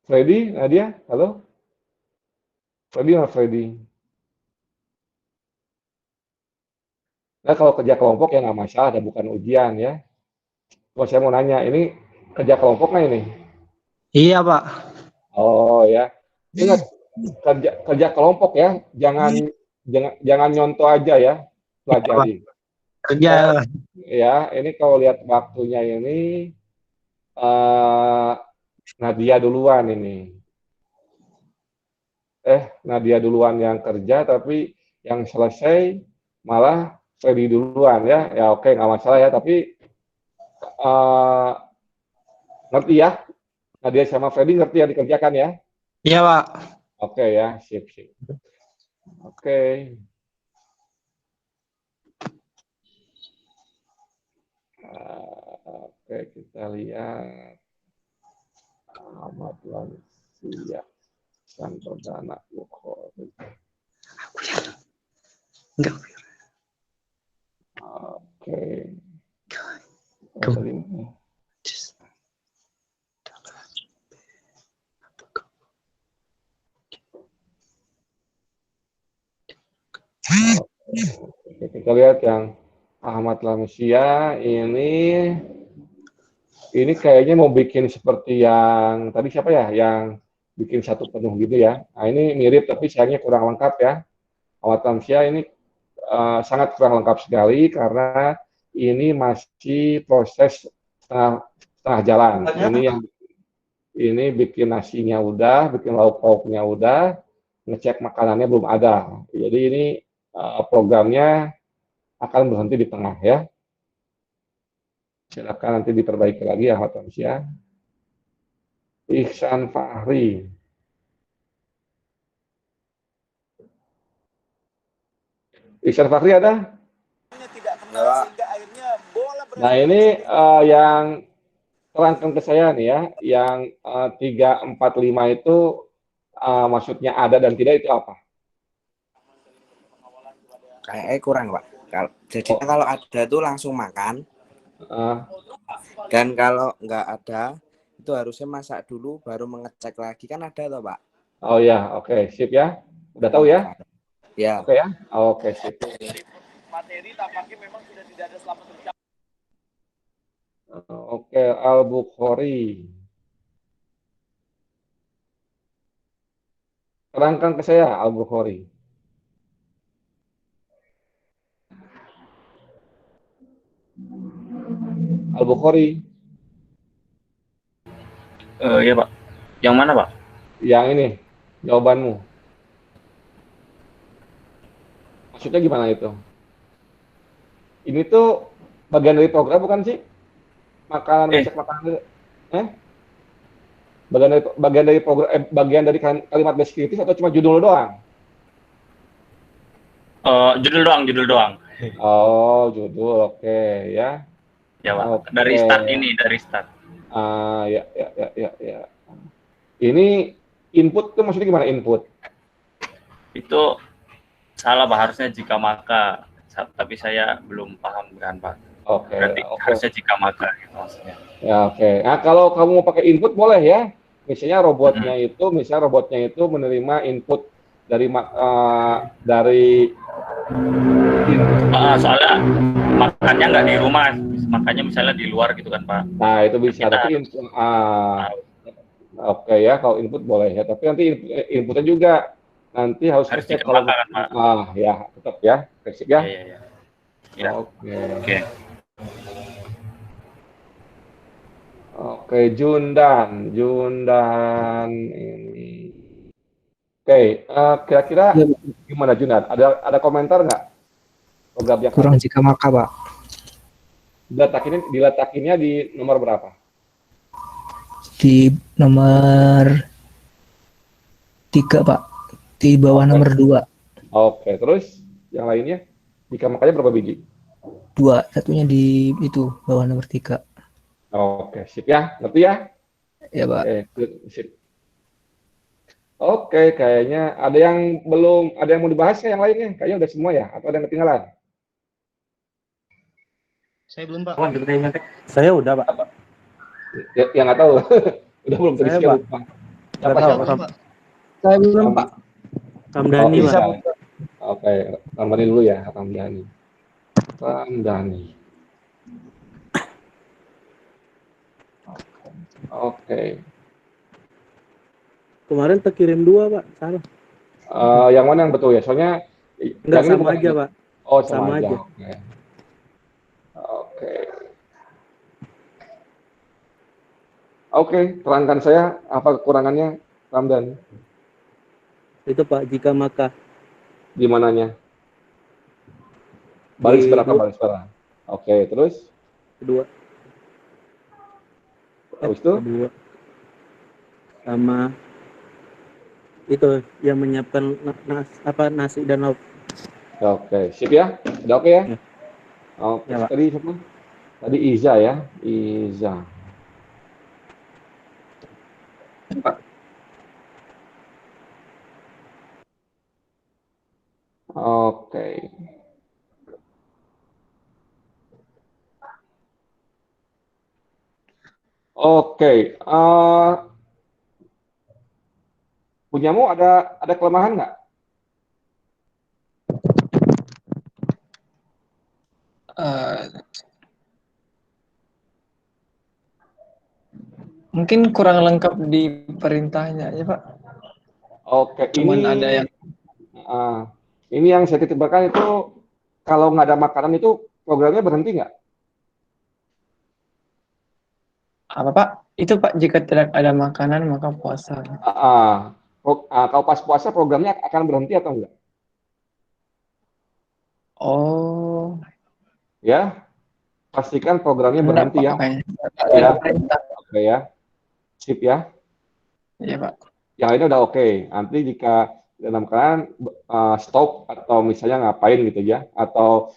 Freddy, Nadia? Halo? Freddy sama Freddy? Nah, kalau kerja kelompok ya nggak masalah, ada bukan ujian ya. Cuma saya mau nanya, ini kerja kelompok nggak ini? Iya, Pak. Oh ya, ingat kerja kelompok ya, jangan nyontoh aja ya, pelajari. Kerja. Ya, ini kalau lihat waktunya ini Nadia duluan ini. Nadia duluan yang kerja, tapi yang selesai malah Freddy duluan ya. Ya oke, nggak masalah ya, tapi ngerti ya? Nadia sama Freddy ngerti yang dikerjakan ya? Iya, Pak. Oke ya, sip. Oke. Oke, kita lihat Ahmad Lansia Santodana Bukhari. Enggak. Oke. Kita lihat yang Ahmad Lansia ini kayaknya mau bikin seperti yang tadi siapa ya, yang bikin satu penuh gitu ya. Nah, ini mirip tapi sayangnya kurang lengkap ya. Awatamsia ini sangat kurang lengkap sekali karena ini masih proses setengah jalan. Ini bikin nasinya udah, bikin lauk pauknya udah, ngecek makanannya belum ada. Jadi ini programnya akan berhenti di tengah ya. Silakan nanti diperbaiki lagi ya Awatamsia. Ihsan Fahri. Ihsan Fahri ada? Nah ini yang terangkan ke saya nih ya, yang 3, 4, 5 itu maksudnya ada dan tidak itu apa? Kayaknya kurang Pak. Jadi kalau ada tuh langsung makan. Dan kalau nggak ada itu harusnya masak dulu baru mengecek lagi kan ada toh Pak. Oh ya, oke, sip ya. Udah tahu ya? Ya. Oke ya? Oke, sip. Materi tampaknya memang sudah tidak ada selama berjam. Oke, Al-Bukhari. Terangkan ke saya, Al-Bukhari. Al-Bukhari. Ya Pak. Yang mana Pak? Yang ini, jawabanmu. Maksudnya gimana itu? Ini tuh bagian dari program bukan sih? Ngecek makanan. Bagian dari kalimat deskriptif atau cuma judul doang? Judul doang. Oh, judul, oke ya. Ya Pak. Dari start. Ya. Ini input tuh maksudnya gimana input? Itu salah Pak, harusnya jika maka. Tapi saya belum paham kan Pak. Oke. Harusnya jika maka gitu maksudnya. Ya oke. Nah kalau kamu mau pakai input boleh ya. Misalnya robotnya itu menerima input dari soalnya makannya nggak di rumah, makannya misalnya di luar gitu kan Pak. Nah itu bisa. Tapi oke ya, kalau input boleh ya. Tapi nanti inputnya juga nanti harus cek kalau kan, Pak. Ya tetap ya, basic ya. Iya. Oke. Oke, Jundan ini. Oke, kira-kira gimana Jundan? Ada komentar nggak? Kurang jika maka Pak. Diletakinnya di nomor berapa? Di nomor 3 Pak. Di bawah nomor 2. Oke, terus yang lainnya? Jika makanya berapa biji? 2, satunya di itu bawah nomor 3. Oke, sip ya, ngerti ya? Ya Pak. Sip. Oke, kayaknya ada yang mau dibahas yang lainnya? Kayaknya udah semua ya, atau ada yang ketinggalan? Saya belum Pak. Saya udah Pak. Ya nggak tahu, udah belum tadi Pak. Siapa? Saya belum Pak. Ramdhani Pak. Oke, Ramdhani dulu ya, Ramdhani. Oke. Kemarin terkirim 2 Pak, salah. Yang mana yang betul ya? Soalnya enggak sama aja Pak. Oh sama aja. Oke, terangkan saya apa kekurangannya, Ramdan? Itu Pak, jika maka. Di mananya? Baris berapa? Oke, terus? Kedua. Habis itu? Kedua. Sama itu yang menyiapkan nasi dan lauk. Oke, sip ya? Udah oke ya? Oke, ya, tadi siapa? Tadi Iza ya? Iza. Oke. Punyamu ada kelemahan nggak? Mungkin kurang lengkap di perintahnya ya Pak. Oke, Cuman ada yang ini yang saya titipkan itu kalau nggak ada makanan itu programnya berhenti nggak? apa Pak? Itu Pak, jika tidak ada makanan maka puasa. Kalau pas puasa programnya akan berhenti atau enggak? Oh. Ya, pastikan programnya Enggak, berhenti Pak, ya. kayaknya. Ya, oke ya, sip ya. Iya Pak. Yang ini udah oke. Nanti jika dalam keadaan stop atau misalnya ngapain gitu ya, atau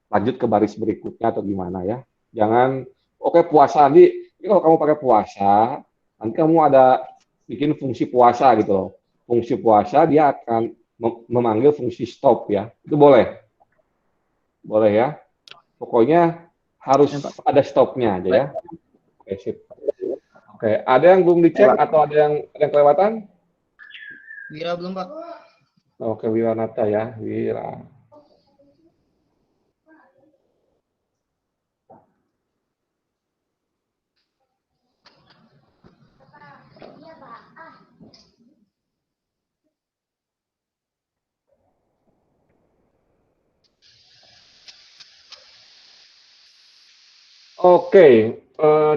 lanjut ke baris berikutnya atau gimana ya. Jangan puasa nanti. Ini kalau kamu pakai puasa, nanti kamu ada bikin fungsi puasa gitu loh. Fungsi puasa dia akan memanggil fungsi stop ya. Itu boleh. Boleh ya. Pokoknya harus ada stopnya aja ya. Oke, sip. Oke, ada yang belum dicek atau ada yang kelewatan? Wira belum, Pak. Oke, Wiranata ya, Wira. Oke,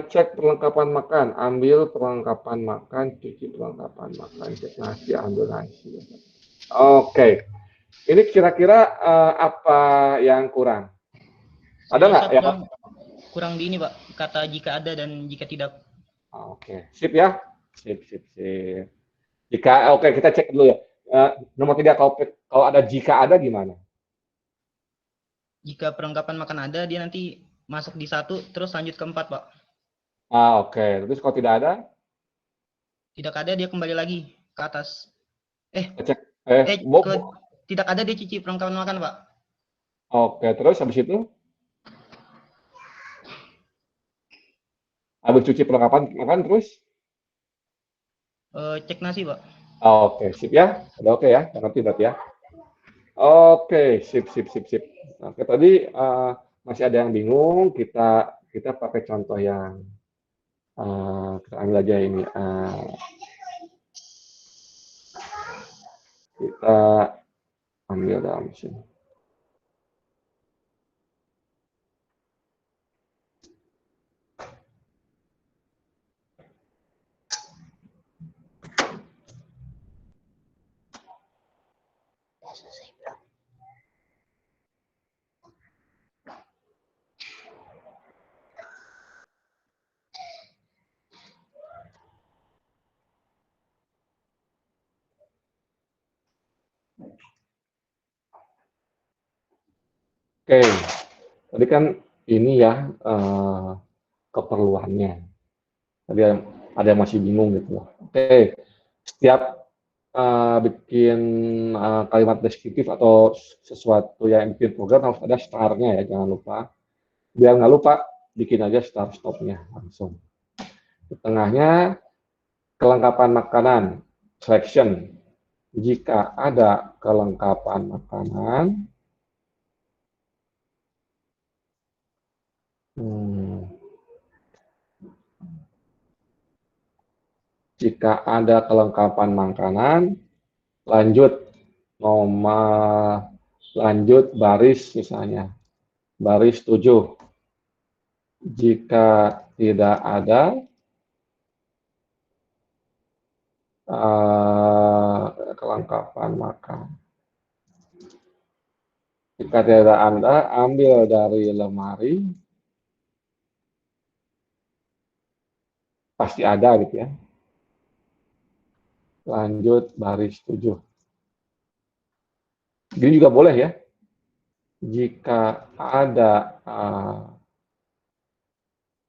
cek perlengkapan makan, ambil perlengkapan makan, cuci perlengkapan makan, cek nasi, ambil nasi. Oke, ini kira-kira apa yang kurang? Ada nggak ya? Kurang di ini, Pak. Kata jika ada dan jika tidak. Oke, sip ya. Sip. Jika kita cek dulu ya. Nomor 3, kalau ada jika ada gimana? Jika perlengkapan makan ada, dia nanti masuk di 1, terus lanjut ke 4, Pak. Oke. Terus kalau tidak ada? Tidak ada, dia kembali lagi ke atas. Tidak ada, dia cuci perlengkapan makan, Pak. Oke, terus habis itu? Habis cuci perlengkapan makan terus? Cek nasi, Pak. Oke, sip ya. Udah oke ya, ngerti berarti ya. Oke, sip. Oke, tadi masih ada yang bingung, kita pakai contoh yang kita ambil aja ini. Kita ambil dalam sini. Oke, tadi kan ini ya keperluannya. Tadi ada yang masih bingung gitu loh. Oke, setiap bikin kalimat deskriptif atau sesuatu yang bikin program harus ada star-nya ya, jangan lupa. Biar nggak lupa, bikin aja start-stop-nya langsung. Di tengahnya, kelengkapan makanan, selection. Jika ada kelengkapan makanan, jika ada kelengkapan makanan, lanjut baris misalnya, baris 7. Jika tidak ada kelengkapan makan, jika tidak ada, ambil dari lemari, pasti ada gitu ya. Lanjut baris 7. Ini juga boleh ya. Jika ada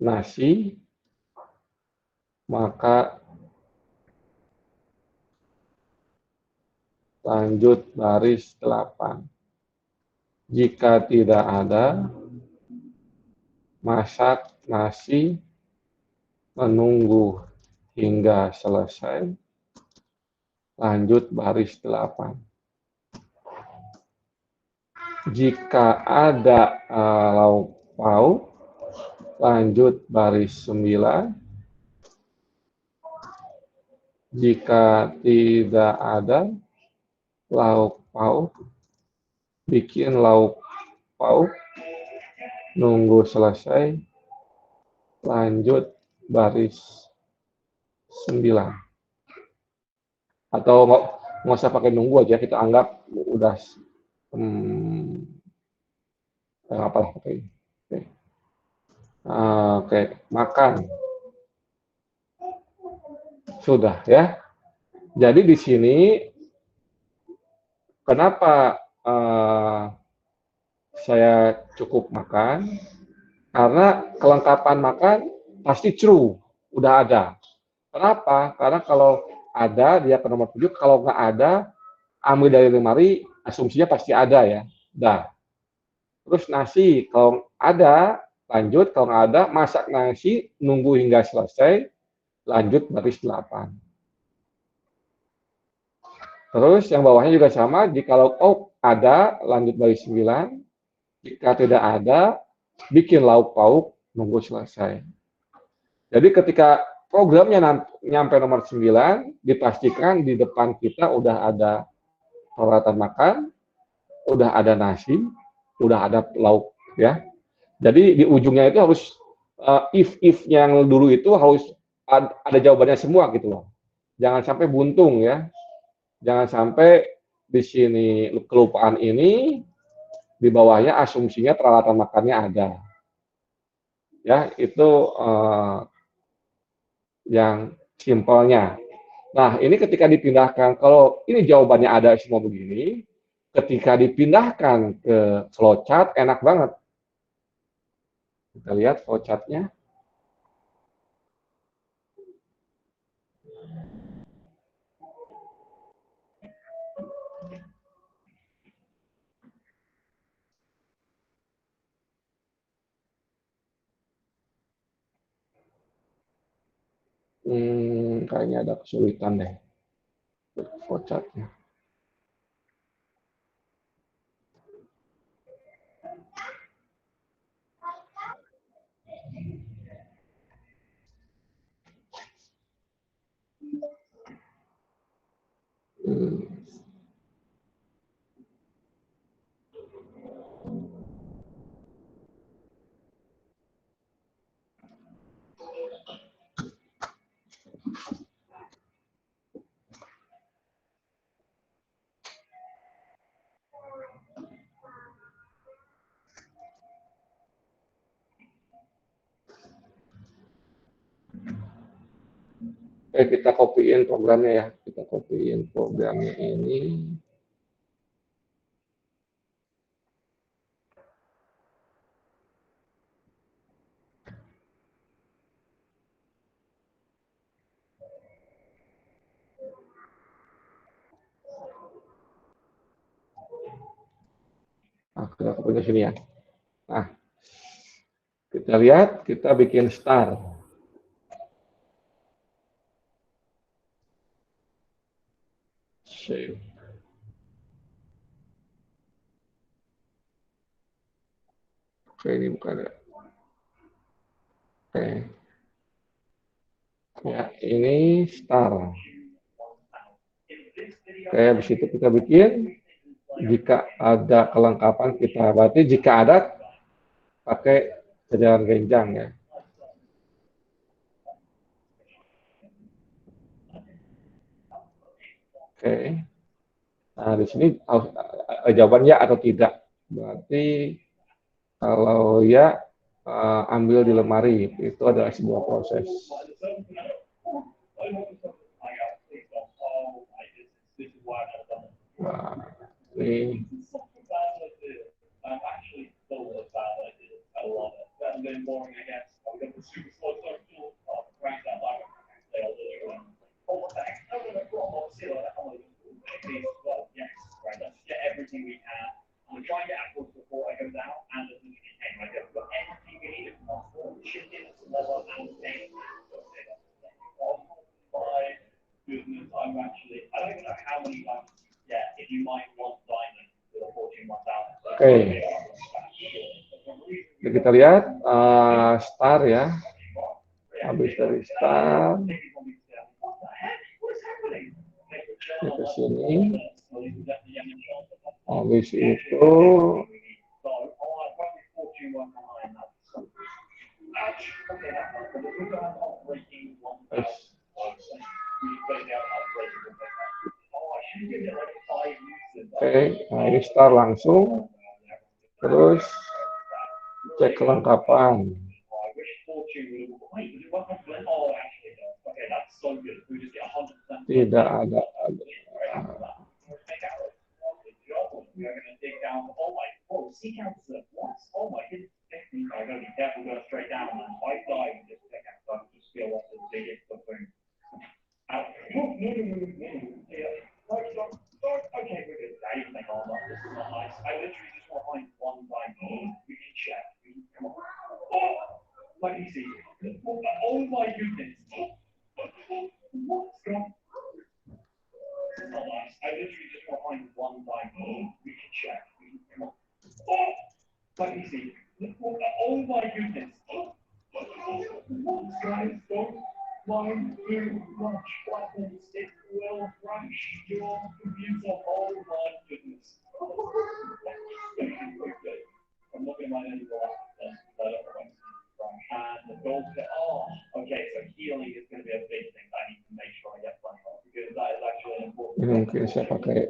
nasi, maka lanjut baris 8. Jika tidak ada, masak nasi, menunggu hingga selesai, lanjut baris 8. Jika ada lauk pauk, lanjut baris 9, Jika tidak ada lauk pauk, bikin lauk pauk, nunggu selesai, lanjut baris 9. Atau nggak usah pakai nunggu aja, kita anggap udah apalah pakai. Oke, makan. Sudah ya. Jadi di sini kenapa saya cukup makan? Karena kelengkapan makan pasti true, udah ada. Kenapa? Karena kalau ada dia ke nomor 7, kalau nggak ada ambil dari lemari, asumsinya pasti ada ya. Dah. Terus nasi, kalau ada lanjut, kalau nggak ada masak nasi, nunggu hingga selesai, lanjut baris 8. Terus yang bawahnya juga sama, jika ada, lanjut baris 9. Jika tidak ada, bikin lauk pauk, nunggu selesai. Jadi ketika programnya nyampe nomor 9, dipastikan di depan kita udah ada peralatan makan, udah ada nasi, udah ada lauk ya. Jadi di ujungnya itu harus if yang dulu itu harus ada jawabannya semua gitu loh. Jangan sampai buntung ya. Jangan sampai di sini kelupaan ini, di bawahnya asumsinya peralatan makannya ada. Ya, itu yang simpelnya. Nah, ini ketika dipindahkan, kalau ini jawabannya ada semua begini, ketika dipindahkan ke flowchart, enak banget. Kita lihat flowchart-nya. Kayaknya ada kesulitan deh flowchart-nya. Kita copy-in programnya ya. Kita copy-in programnya ini. Nah, kita copy ke sini ya. Nah, kita lihat, kita bikin star. Save. Oke, ini bukan ya. Oke. Ya, ini star. Oke, habis itu kita bikin. Jika ada kelengkapan kita, berarti jika ada pakai sejalan genjang ya. Oke. Nah, di sini jawabannya atau tidak. Berarti kalau ya ambil di lemari, itu adalah sebuah proses. Nah, ini oke. Kita lihat star ya. Habis dari star. sini. Habis itu oke, nah ini start langsung. Terus cek kelengkapan. Tidak ada. Ini mungkin saya pakai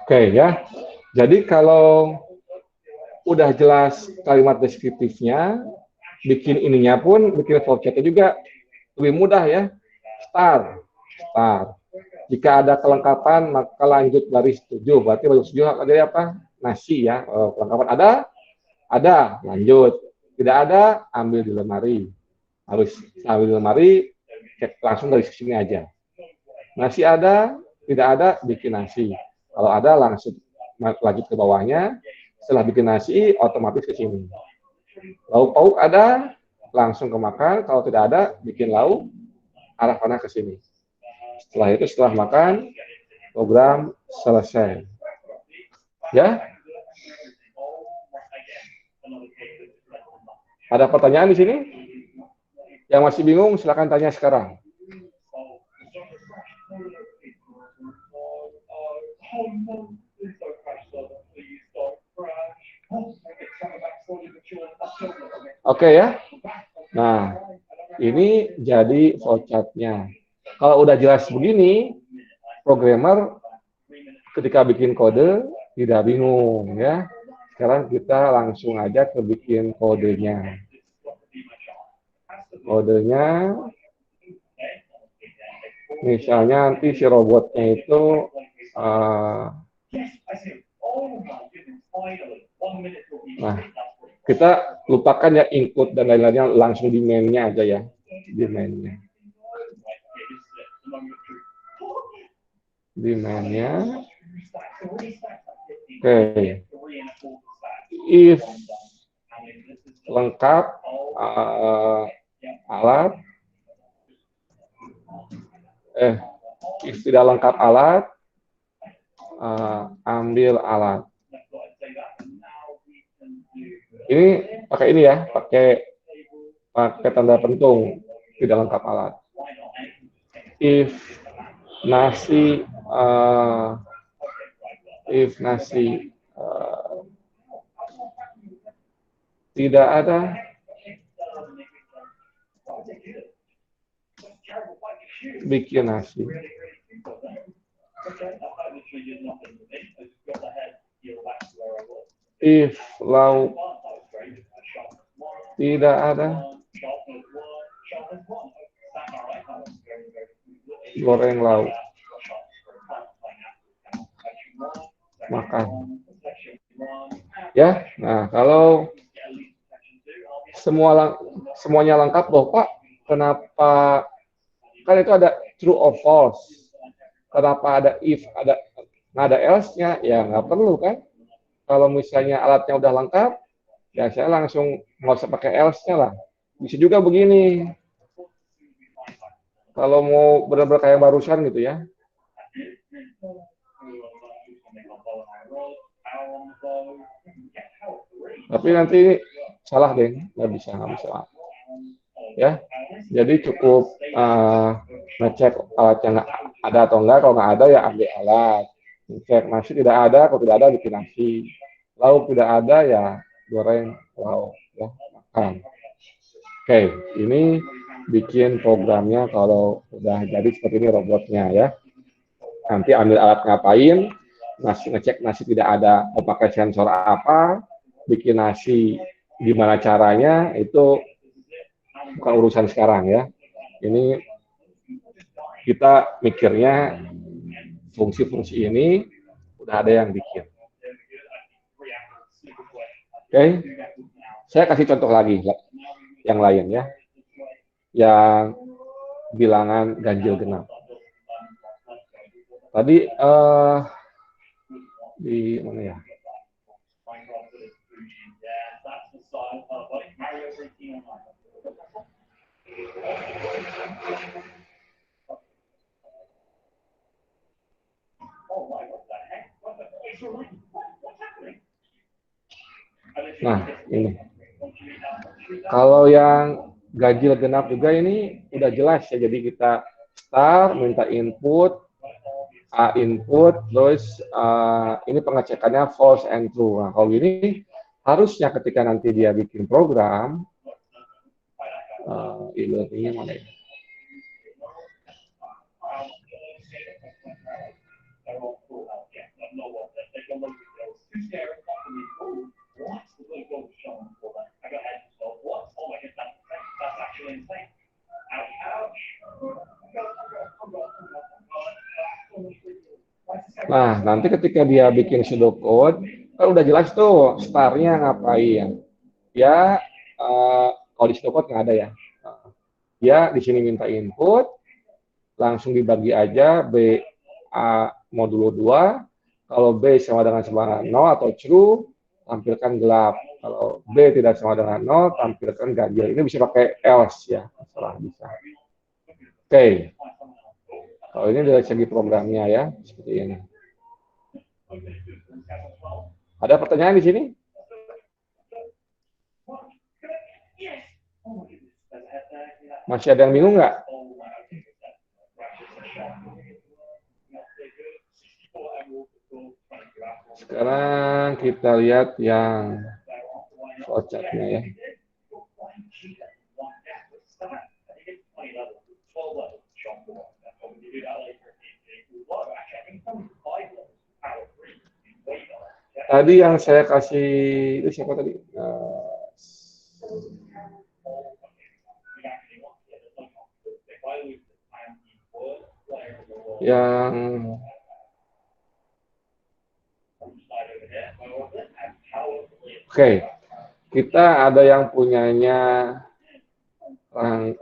Oke ya, jadi kalau udah jelas kalimat deskriptifnya, bikin ininya pun, bikin flowchartnya juga lebih mudah ya. Start. Jika ada kelengkapan, maka lanjut baris 7. Berarti baris 7 ada apa? Nasi ya. Kelengkapan ada, lanjut. Tidak ada, ambil di lemari. Harus ambil di lemari, cek langsung dari sini aja. Nasi ada, tidak ada, bikin nasi. Kalau ada, langsung lanjut ke bawahnya. Setelah bikin nasi, otomatis ke sini. Lauk pauk ada, langsung ke makan. Kalau tidak ada, bikin lauk, arah panah ke sini. Setelah itu, setelah makan, program selesai. Ya? Ada pertanyaan di sini? Yang masih bingung, silakan tanya sekarang. Oke ya. Nah, ini jadi flowchart-nya. Kalau udah jelas begini, programmer ketika bikin kode tidak bingung ya. Sekarang kita langsung aja ke bikin kodenya. Kodenya Misalnya nanti si robotnya itu nah, kita lupakan ya input dan lain-lainnya, langsung di main-nya aja ya, di main-nya. Di main-nya. Oke. If lengkap alat, if tidak lengkap alat, ambil alat. Ini pakai ini ya, pakai tanda pentung, tidak lengkap alat. If nasi tidak ada, bikin nasi. If lauk tidak ada, goreng lauk. Makan. Ya, nah kalau semuanya lengkap loh Pak, kenapa kan itu ada true or false? Kenapa ada if, nggak ada else-nya? Ya nggak perlu kan? Kalau misalnya alatnya udah lengkap, ya saya langsung nggak usah pakai else-nya lah. Bisa juga begini. Kalau mau benar-benar kayak barusan gitu ya. Tapi nanti salah deh, nggak bisa. Ya, jadi cukup ngecek alatnya ada atau enggak. Kalau nggak ada ya ambil alat. Ngecek nasi tidak ada, kalau tidak ada bikin nasi. Lauk tidak ada ya goreng lauk, ya makan. Oke, ini bikin programnya kalau udah jadi seperti ini robotnya ya. Nanti ambil alat ngapain, ngecek nasi tidak ada, mau pakai sensor apa, bikin nasi gimana caranya, itu bukan urusan sekarang ya. Ini kita mikirnya fungsi-fungsi ini udah ada yang bikin. Oke, saya kasih contoh lagi yang lain ya, yang bilangan ganjil genap. Tadi di mana ya? Nah, ini. Kalau yang ganjil genap juga ini udah jelas ya. Jadi kita start, minta input, input, terus ini pengecekannya false and true. Nah, kalau gini harusnya ketika nanti dia bikin program, e-learning-nya mana ya? Nah, nanti ketika dia bikin pseudocode, kan udah jelas tuh start-nya ngapain. Ya, kalau di pseudocode nggak ada ya. Ya, di sini minta input, langsung dibagi aja B, A modulo 2. Kalau B sama dengan 0 atau true, tampilkan gelap. Kalau B tidak sama dengan 0, tampilkan ganjil. Ini bisa pakai else ya, masalah bisa. Oke. Kalau ini dari segi programnya ya, seperti ini. Ada pertanyaan di sini? Masih ada yang bingung nggak? Sekarang kita lihat yang flowchart-nya ya. Tadi yang saya kasih itu siapa tadi? yang oke, kita ada yang punyanya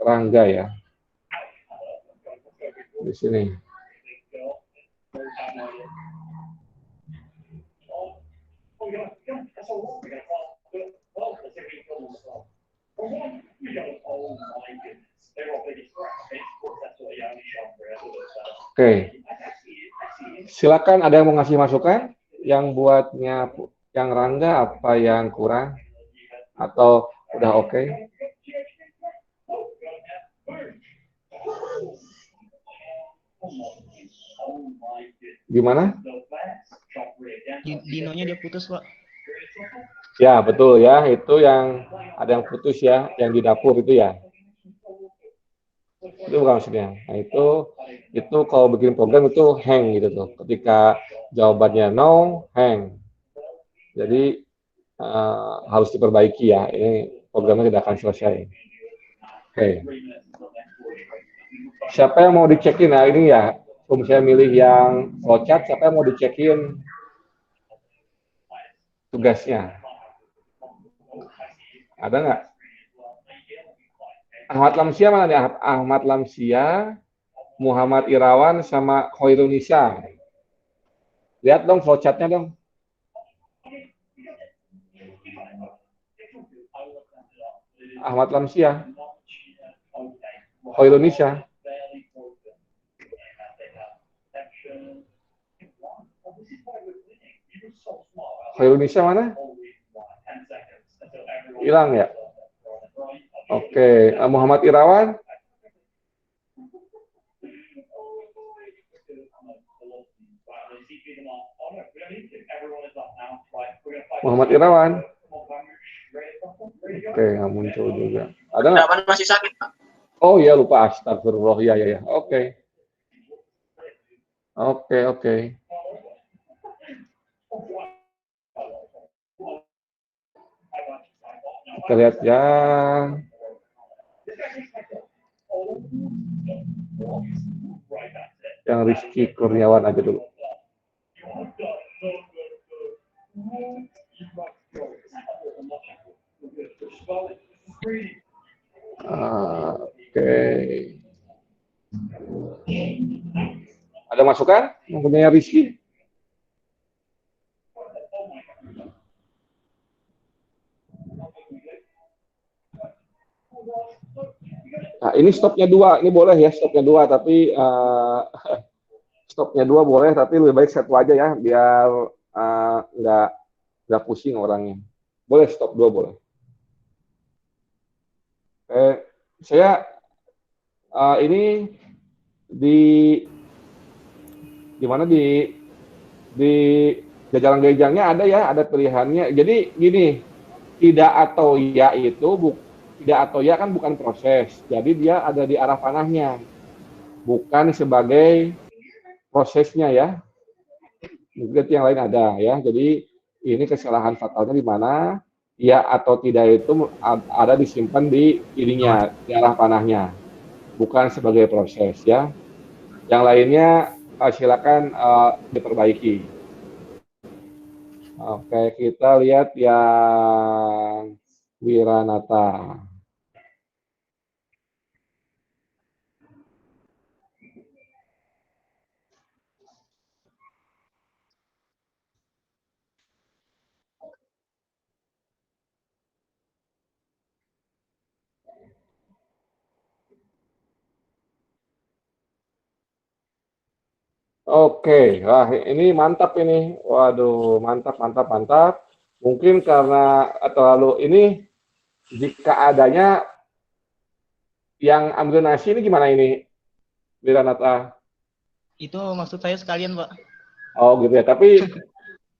Rangga ya di sini. Oke, silakan ada yang mau ngasih masukan yang buatnya yang Rangga apa yang kurang atau udah oke? Gimana? Dinonya dia putus, Pak. Ya, betul ya. Itu yang ada yang putus ya, yang di dapur itu ya. Itu bukan maksudnya. Nah, itu kalau bikin program itu hang gitu tuh. Ketika jawabannya no, hang. Jadi harus diperbaiki ya. Ini programnya tidak akan selesai. Oke. Siapa yang mau dicekin? Nah, ini ya. Kalau misalnya milih yang flowchart, siapa yang mau dicekin tugasnya? Ada nggak? Ahmad Lamsia mana nih? Ahmad Lamsia, Muhammad Irawan, sama Khoirunisa. Lihat dong flowchartnya dong. Ahmad Lamsia, Khoirunisa. Khoirunisa mana? Hilang ya? Oke, Muhammad Irawan? Muhammad Irawan? Oke, nggak muncul juga. Ada nggak? Masih sakit, Pak. Oh iya, lupa. Astagfirullah. Ya. Oke. Oke. Kita lihat ya. Yang Rizky Kurniawan aja dulu. Oke. Ada masukan mempunyai Rizky? Nah, ini stopnya 2, ini boleh ya stopnya 2, tapi stopnya 2 boleh, tapi lebih baik 1 aja ya, biar nggak pusing orangnya. Boleh stop 2 boleh. Saya ini di mana di jajaran gejangnya ada ya, ada pilihannya. Jadi gini, tidak atau ya itu tidak atau ya kan bukan proses, jadi dia ada di arah panahnya, bukan sebagai prosesnya ya. Mungkin yang lain ada ya. Jadi ini kesalahan fatalnya di mana ya atau tidak itu ada disimpan di ininya, di arah panahnya, bukan sebagai proses ya. Yang lainnya silakan diperbaiki. Oke, kita lihat yang Wiranata. Oke, wah ini mantap ini. Waduh, mantap. Mungkin karena terlalu ini, jika adanya yang ambil nasi ini gimana ini, Wiranata? Itu maksud saya sekalian, Pak. Oh gitu ya, tapi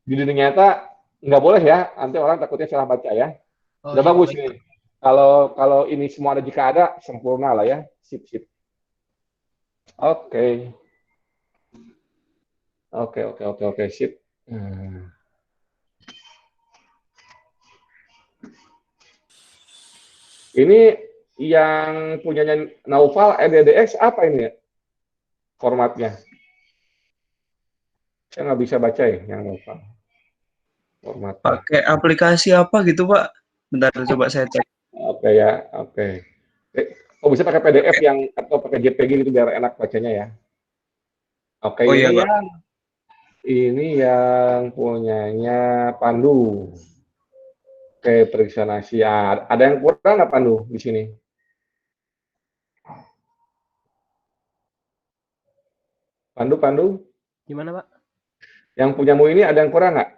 di dunia nyata nggak boleh ya, nanti orang takutnya salah baca ya. Udah iya, bagus baik. nih. Kalau ini semua ada jika ada, sempurna lah ya. Sip. Oke, sip. Ini yang punyanya Naufal NDDX apa ini ya? Formatnya? Saya nggak bisa baca ya yang lokal. Format. Pakai aplikasi apa gitu, Pak? Bentar, coba saya cek. Oke ya, oke. Oh, bisa pakai PDF yang atau pakai JPG gitu biar enak bacanya ya. Oke, Oh iya, ini Pak. yang punyanya Pandu. Oke, periksa nasi. Ada yang kurang nggak Pandu di sini? Pandu? Gimana, Pak? Yang punyamu ini ada yang kurang nggak?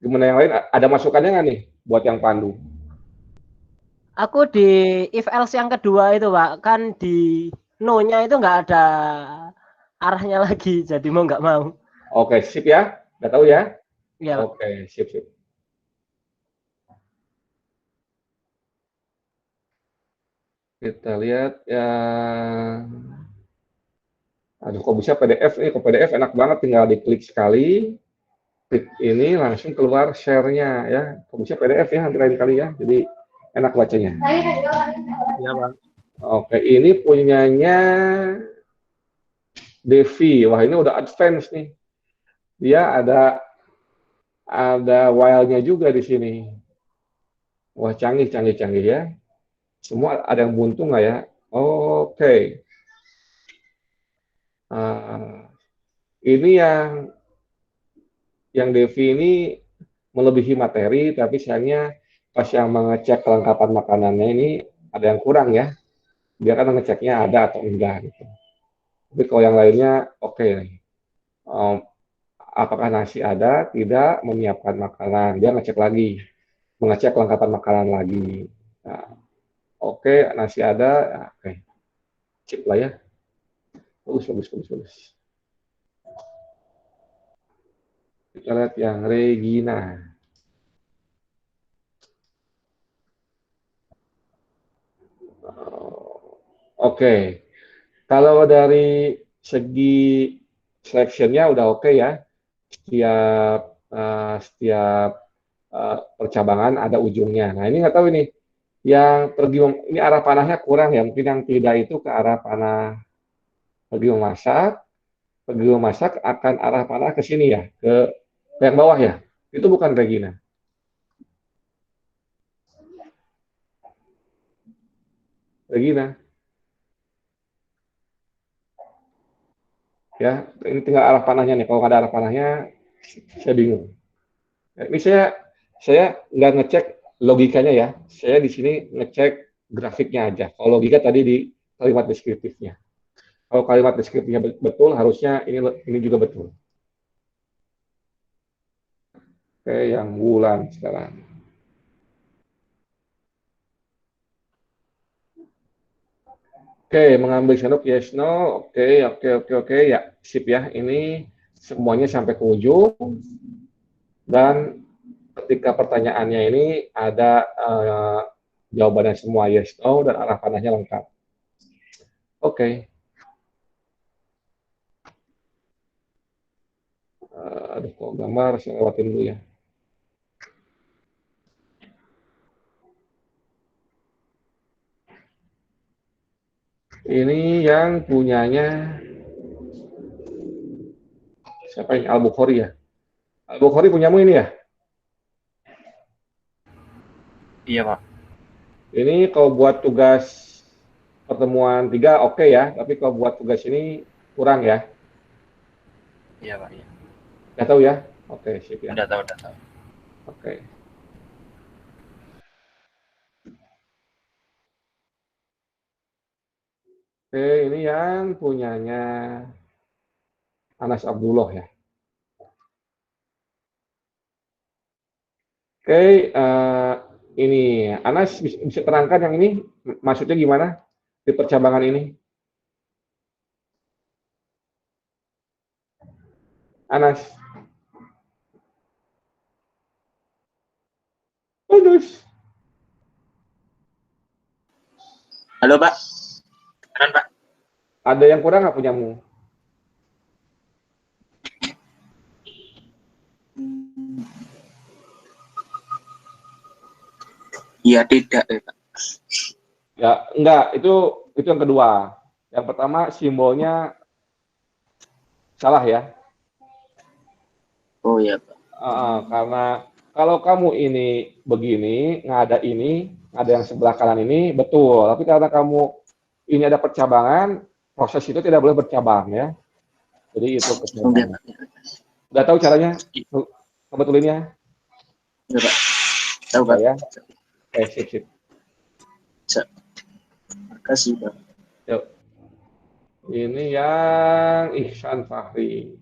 Gimana yang lain? Ada masukannya nggak nih buat yang Pandu? Aku di if else yang kedua itu, Pak, kan di no-nya itu nggak ada arahnya lagi, jadi mau nggak mau. Oke, sip ya. Nggak tahu ya? Iya, Pak. Oke, sip. Kita lihat ya. Aduh, kok bisa PDF nih? Kok PDF enak banget, tinggal diklik sekali. Klik ini langsung keluar share-nya ya. Kok bisa PDF ya, nanti lain kali ya. Jadi enak bacanya. Iya, Pak. Oke, ini punyanya Devi. Wah, ini udah advance nih. Dia ada while-nya juga di sini. Wah, canggih ya. Semua ada yang buntu nggak ya? Oke. Ini yang Devi ini melebihi materi, tapi sayangnya pas yang mengecek kelengkapan makanannya ini ada yang kurang ya. Dia kan ngeceknya ada atau enggak gitu. Tapi kalau yang lainnya oke. Apakah nasi ada? Tidak, menyiapkan makanan. Dia ngecek lagi, mengecek kelengkapan makanan lagi. Nah, oke, nasi ada. Oke, sip lah ya. Bagus. Kita lihat yang Regina. Oke. Kalau dari segi selection-nya udah oke ya. Setiap percabangan ada ujungnya. Nah, ini nggak tahu ini. Yang pergi ini arah panahnya kurang ya. Mungkin yang tidak itu ke arah panah pergi memasak akan arah panah ke sini ya, ke yang bawah ya. Itu bukan Regina. Ya, ini tinggal arah panahnya nih. Kalau nggak ada arah panahnya, saya bingung. Ini saya nggak ngecek logikanya ya. Saya di sini ngecek grafiknya aja. Kalau logika tadi di kalimat deskriptifnya. Kalau kalimat deskriptifnya betul, harusnya ini juga betul. Oke, yang bulan sekarang. Oke, mengambil sendok yes no. Oke. Ya, sip ya. Ini semuanya sampai ke ujung. Dan ketika pertanyaannya ini ada jawabannya semua yes no dan arah panahnya lengkap. Oke. Aduh, kok gambar saya lewatin dulu ya. Ini yang punyanya siapa ini? Al-Bukhari ya? Al-Bukhari punyamu ini ya? Iya, Pak. Ini kalau buat tugas pertemuan 3 oke ya, tapi kalau buat tugas ini kurang ya? Iya, Pak. Iya. Udah tahu ya? Oke, sip ya. Udah tahu. Oke. Oke, ini yang punyanya Anas Abdullah ya. Oke, ini Anas bisa terangkan yang ini maksudnya gimana di percabangan ini? Anas. Bagus. Halo, Pak. Kenan, Pak. Ada yang kurang nggak punyamu? Iya tidak ya Pak. Ya, enggak, itu yang kedua. Yang pertama simbolnya salah ya. Oh ya Pak. Karena kalau kamu ini begini, nggak ada ini, nggak ada yang sebelah kanan ini, betul. Tapi karena kamu ini ada percabangan, proses itu tidak boleh bercabang ya. Jadi itu kesimpulannya. Udah tahu caranya ngebetulinnya? Iya Pak. Tahu Pak. Ya. Oke, sip. Makasih Pak. Yuk. Ini yang Ihsan Fahri.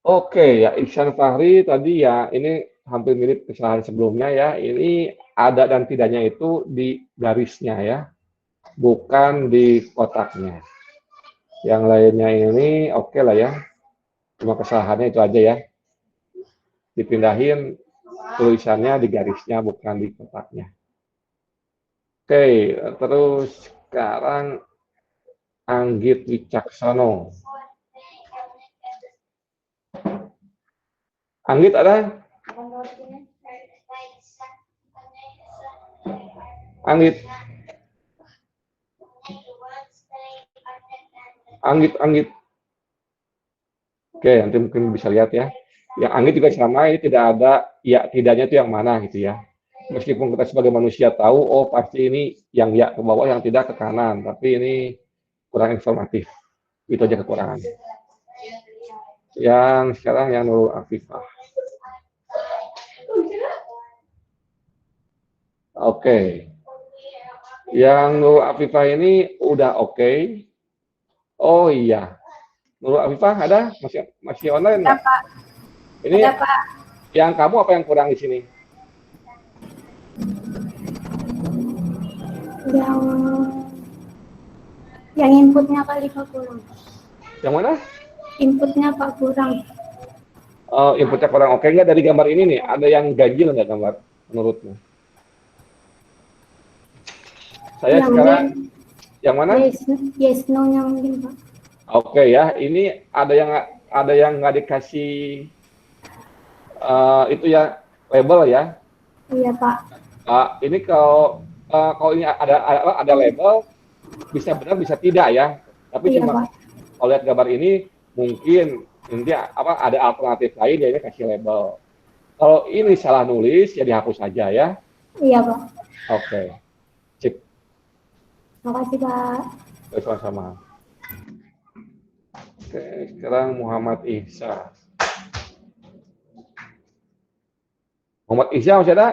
Oke ya, Ihsan Fahri tadi ya, ini hampir mirip kesalahan sebelumnya ya. Ini ada dan tidaknya itu di garisnya ya, bukan di kotaknya. Yang lainnya ini oke lah ya, cuma kesalahannya itu aja ya. Dipindahin tulisannya di garisnya, bukan di kotaknya. Oke, terus sekarang Anggit Wicaksono. Anggit ada? Anggit. Oke, nanti mungkin bisa lihat ya. Yang Anggit juga sama, ini tidak ada ya tidaknya itu yang mana gitu ya. Meskipun kita sebagai manusia tahu, oh pasti ini yang ya ke bawah, yang tidak ke kanan. Tapi ini kurang informatif. Itu aja kekurangan. Yang sekarang yang Nurul Afifah. Oke. Yang Nurul Afifah ini udah oke. Oh iya. Nurul Afifah ada? Masih online nggak? Pak. Ini ada, Pak. Yang kamu apa yang kurang di sini? Yang inputnya kali Pak kurang. Yang mana? Inputnya Pak kurang. Inputnya kurang oke nggak dari gambar ini nih? Ada yang ganjil nggak gambar menurutmu? Saya yang sekarang yang mana? Yes, no-nya mungkin Pak. Oke ya, ini ada yang nggak dikasih itu ya label ya? Iya Pak. Ini kalau ini ada label bisa benar bisa tidak ya? Tapi Iya, cuma Pak. kalau lihat gambar ini mungkin nanti ada alternatif lain ya, ini kasih label. Kalau ini salah nulis ya dihapus saja ya. Iya Pak. Oke. Sip. Makasih Pak. Sama-sama. Oke, sekarang Muhammad Ihsan. Muhammad Ihsan masih ada?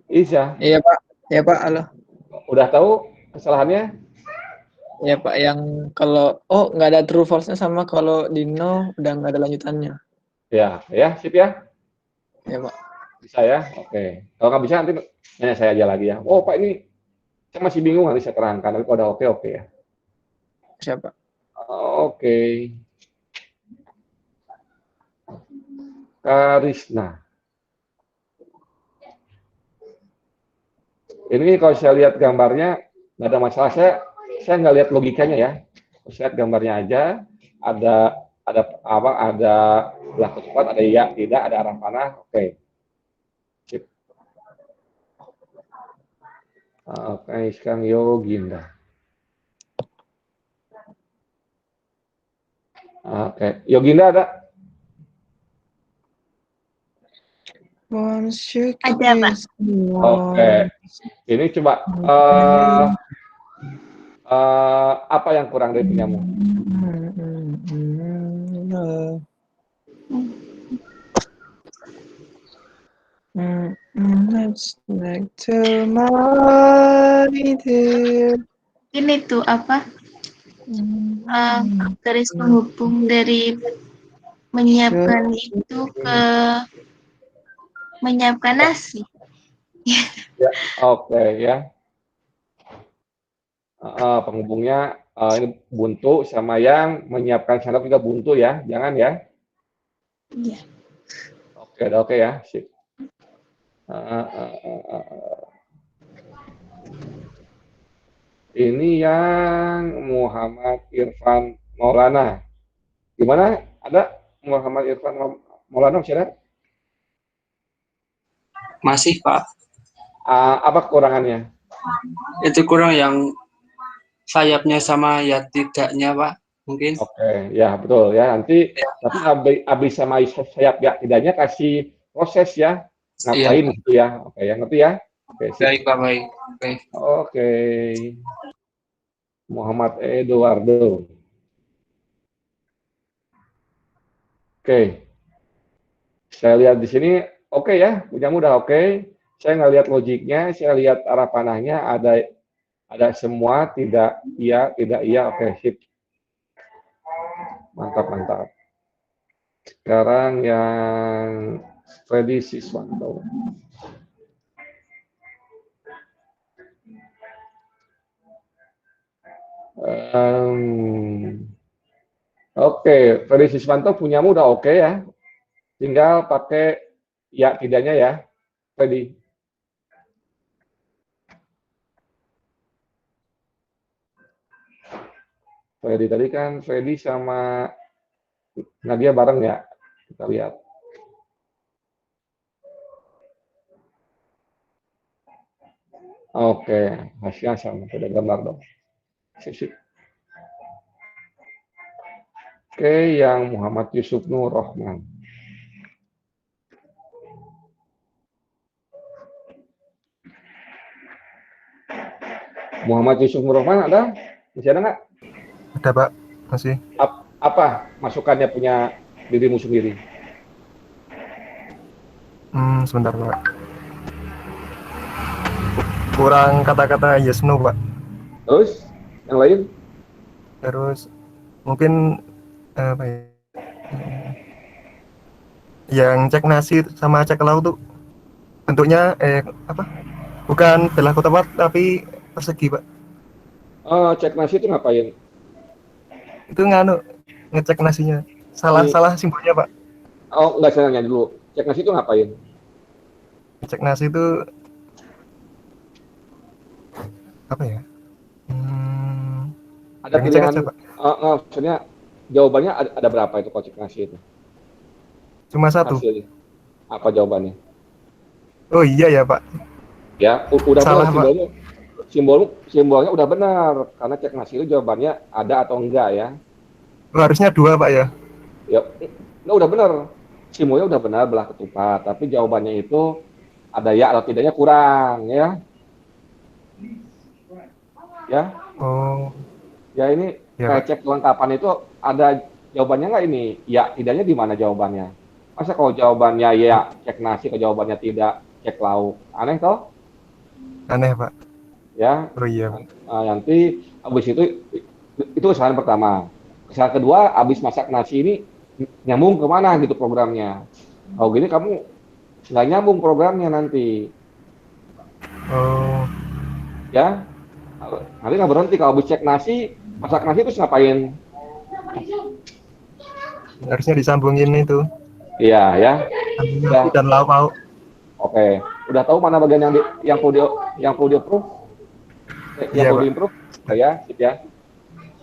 Ihsan. Iya Pak. Ya Pak, halo. Udah tahu kesalahannya? Ya Pak, yang kalau nggak ada true false-nya sama kalau di no udah nggak ada lanjutannya. Ya, sip ya. Ya Pak. Bisa ya? Oke. Kalau nggak bisa nanti nanya saya aja lagi ya. Oh Pak, ini saya masih bingung, nanti saya terangkan. Tapi kalau udah oke ya. Siapa? Oke. Karisna. Ini kalau saya lihat gambarnya nggak ada masalah. Saya nggak lihat logikanya ya. Saya lihat gambarnya aja. Ada belah ketupat, ada ya, tidak, ada arah panah. Oke. Sip. Oke, sekarang Yoginda. Oke, Yoginda ada? Ada Pak. Oke. Ini coba apa yang kurang dari punyamu? Ini tuh apa? Garis penghubung dari menyiapkan itu ke menyiapkan nasi. Ya, oke ya. Penghubungnya ini buntu sama yang menyiapkan sandal juga buntu ya, jangan ya. Iya. Oke, udah oke ya, sip. Ini yang Muhammad Irfan Maulana. Gimana? Ada Muhammad Irfan Maulana masih ada? Masih, Pak. Apa kekurangannya? Itu kurang yang sayapnya sama ya tidaknya, Pak. Mungkin. Oke, ya betul ya. Nanti tapi abis sama sayap ya tidaknya kasih proses ya. Ngapain Iya. gitu ya. Oke, ya ngerti ya. Oke, sip. Baik, Pak, baik. Baik. Oke. Muhammad Eduardo. Oke. Saya lihat di sini oke ya, punya udah oke. Saya nggak lihat logiknya, saya lihat arah panahnya ada semua, tidak iya, oke, sip. Mantap. Sekarang yang Freddy Siswanto. Oke, Freddy Siswanto punyamu udah oke ya. Tinggal pakai ya tidaknya ya, Freddy. Freddy tadi kan Freddy sama Nadia bareng ya. Kita lihat. Oke, hasilnya sama. Beda gambar dong. Sip. Oke, yang Muhammad Yusuf Nur Rahman. Muhammad Yusuf Nur Rahman ada? Masih ada nggak? Ada, Pak. Masih. Apa masukannya punya dirimu sendiri? Sebentar, Pak. Kurang kata-kata yes no, Pak. Terus yang lain? Terus mungkin apa ya? Yang cek nasi sama cek lauk tuh bentuknya apa? Bukan belah kotak, Pak, tapi persegi, Pak. Cek nasi itu ngapain? Itu ngecek nasinya. Salah simbolnya, Pak. Oh, enggak, saya nanya dulu. Cek nasi itu ngapain? Cek nasi itu apa ya? Ada pilihan. Maksudnya jawabannya ada berapa itu kalau cek nasi itu? Cuma satu. Hasilnya. Apa jawabannya? Oh iya ya, Pak. Ya, udah salah, benar simbolnya udah benar karena cek nasi itu jawabannya ada atau enggak ya. Harusnya 2, Pak ya. Ya, udah benar. Simbolnya udah benar belah ketupat, tapi jawabannya itu ada ya atau tidaknya kurang ya. Ya. Oh. Ya ini ya, cek kelengkapan itu ada jawabannya nggak ini? Ya, tidaknya di mana jawabannya? Masa kalau jawabannya ya cek nasi, kalau jawabannya tidak cek lauk, aneh toh? Aneh, Pak. Ya. Oh iya. Nanti habis itu kesalahan pertama. Kesalahan kedua, habis masak nasi ini nyambung kemana gitu programnya? Kalau gini kamu nggak nyambung programnya nanti. Oh. Ya. Nanti nggak berhenti kalau habis cek nasi, masak nasi terus ngapain? Harusnya disambungin itu. Iya ya. Dan lauk. Oke. Udah tahu mana bagian yang perlu di-approve? Yang perlu di-improve? Ya, sip ya.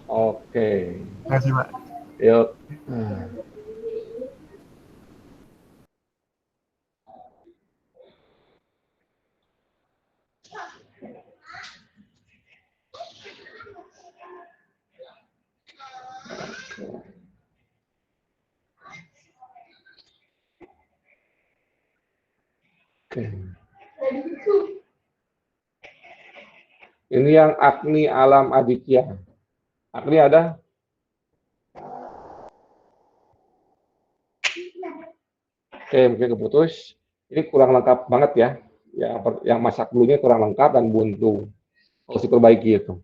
Oke. Terima kasih, Pak. Yuk. Oke. Ini yang Agni Alam Aditya. Agni ada? Oke, mungkin keputus. Ini kurang lengkap banget ya. Yang masak dulunya kurang lengkap dan buntu. Harus diperbaiki itu.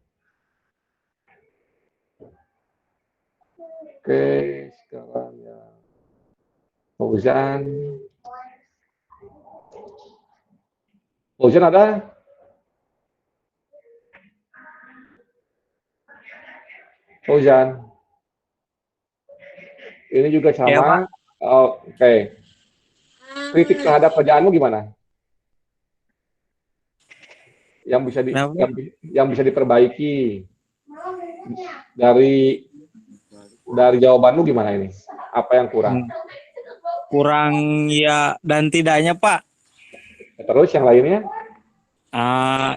Oke, sekarang ya. Fauzan. Fauzan ada? Fauzan. Ini juga sama. Ya, Pak. Oke. Kritik terhadap kerjaanmu gimana? Yang bisa diperbaiki dari dari jawaban lu gimana ini? Apa yang kurang? Kurang ya dan tidaknya, Pak. Terus yang lainnya?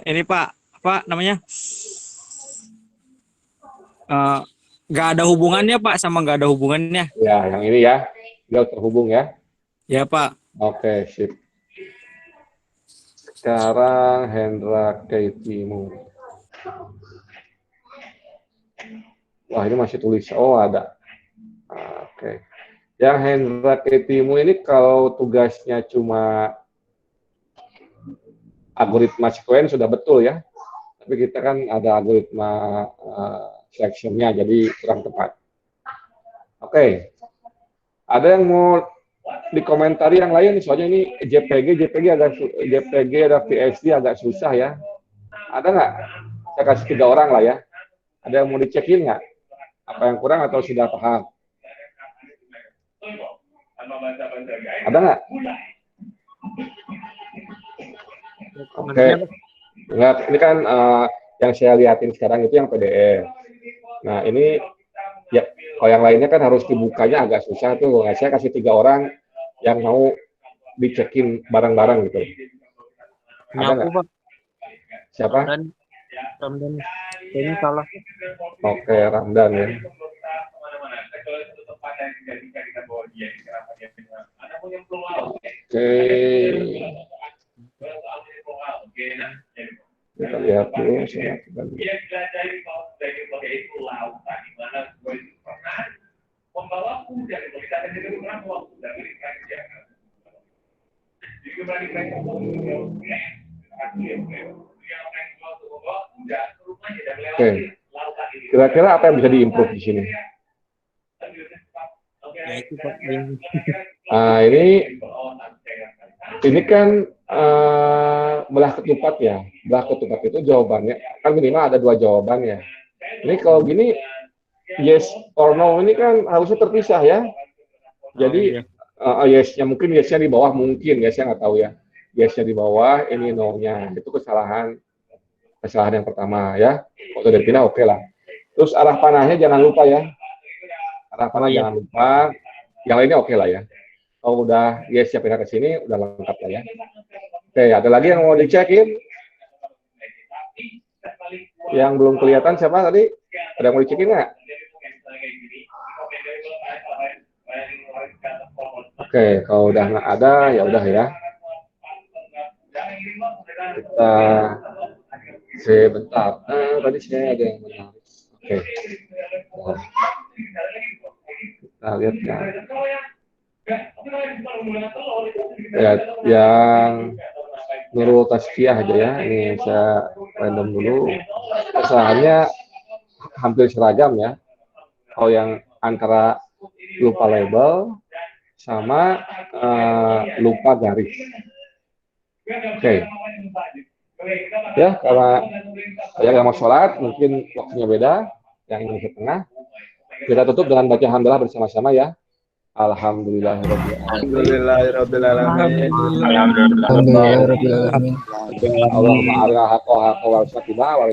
Ini Pak, apa namanya? Nggak ada hubungannya Pak sama nggak ada hubungannya. Ya, yang ini ya. Dia terhubung ya. Ya Pak. Oke, sip. Sekarang Hendra Keitimu. Wah, ini masih tulis. Oh, ada. Oke. Yang Hendra Keitimu ini kalau tugasnya cuma algoritma sequence sudah betul ya. Tapi kita kan ada algoritma selection-nya, jadi kurang tepat. Oke. Ada yang mau dikomentari yang lain? Soalnya ini JPG ada PSD agak susah ya. Ada nggak? Saya kasih 3 orang lah ya. Ada yang mau dicekin nggak? Apa yang kurang atau sudah paham? Ada nggak? Oke. Ingat, ini kan yang saya lihatin sekarang itu yang PDF. Nah, ini ya kalau yang lainnya kan harus dibukanya agak susah tuh. Nah, saya kasih 3 orang yang mau dicekin bareng-bareng gitu. Ada nggak? Siapa? Ramdan. Kayaknya salah. Oke, Ramdan ya. Oke. Kita lihat dulu. Oke. Kira-kira apa yang bisa diimprove di sini? Nah, ini kan belah ketupat ya. Belah ketupat itu jawabannya kan minimal ada 2 jawaban ya. Ini kalau gini yes or no ini kan harusnya terpisah ya. Jadi yes-nya mungkin yes-nya di bawah, mungkin yes-nya nggak tahu ya. Yes-nya di bawah, ini no-nya. Itu kesalahan yang pertama ya. Kalau udah dipindah oke lah. Terus arah panahnya jangan lupa ya. Arah panah jangan lupa. Yang lainnya oke lah ya. Kalau udah yes-nya pindah ke sini udah lengkap lah ya. Oke, ada lagi yang mau dicekin? Yang belum kelihatan siapa tadi? Ada yang mau dicekin nggak? Oke, kalau udah nggak ada ya udah ya. Kita sebentar. Tadi saya ada yang menarik. Oke. Kita lihat ya. Ya, yang Nurul Tazkiyah aja ya. Ini saya random dulu. Kesalahannya hampir seragam ya. Kalau yang antara lupa label sama lupa garis. Oke. Ya, karena saya nggak mau sholat, mungkin waktunya beda. Yang Indonesia Tengah. Kita tutup dengan baca hamdalah bersama-sama ya. Alhamdulillahirabbil alamin. Allahumma arina haqqa warzuqna wa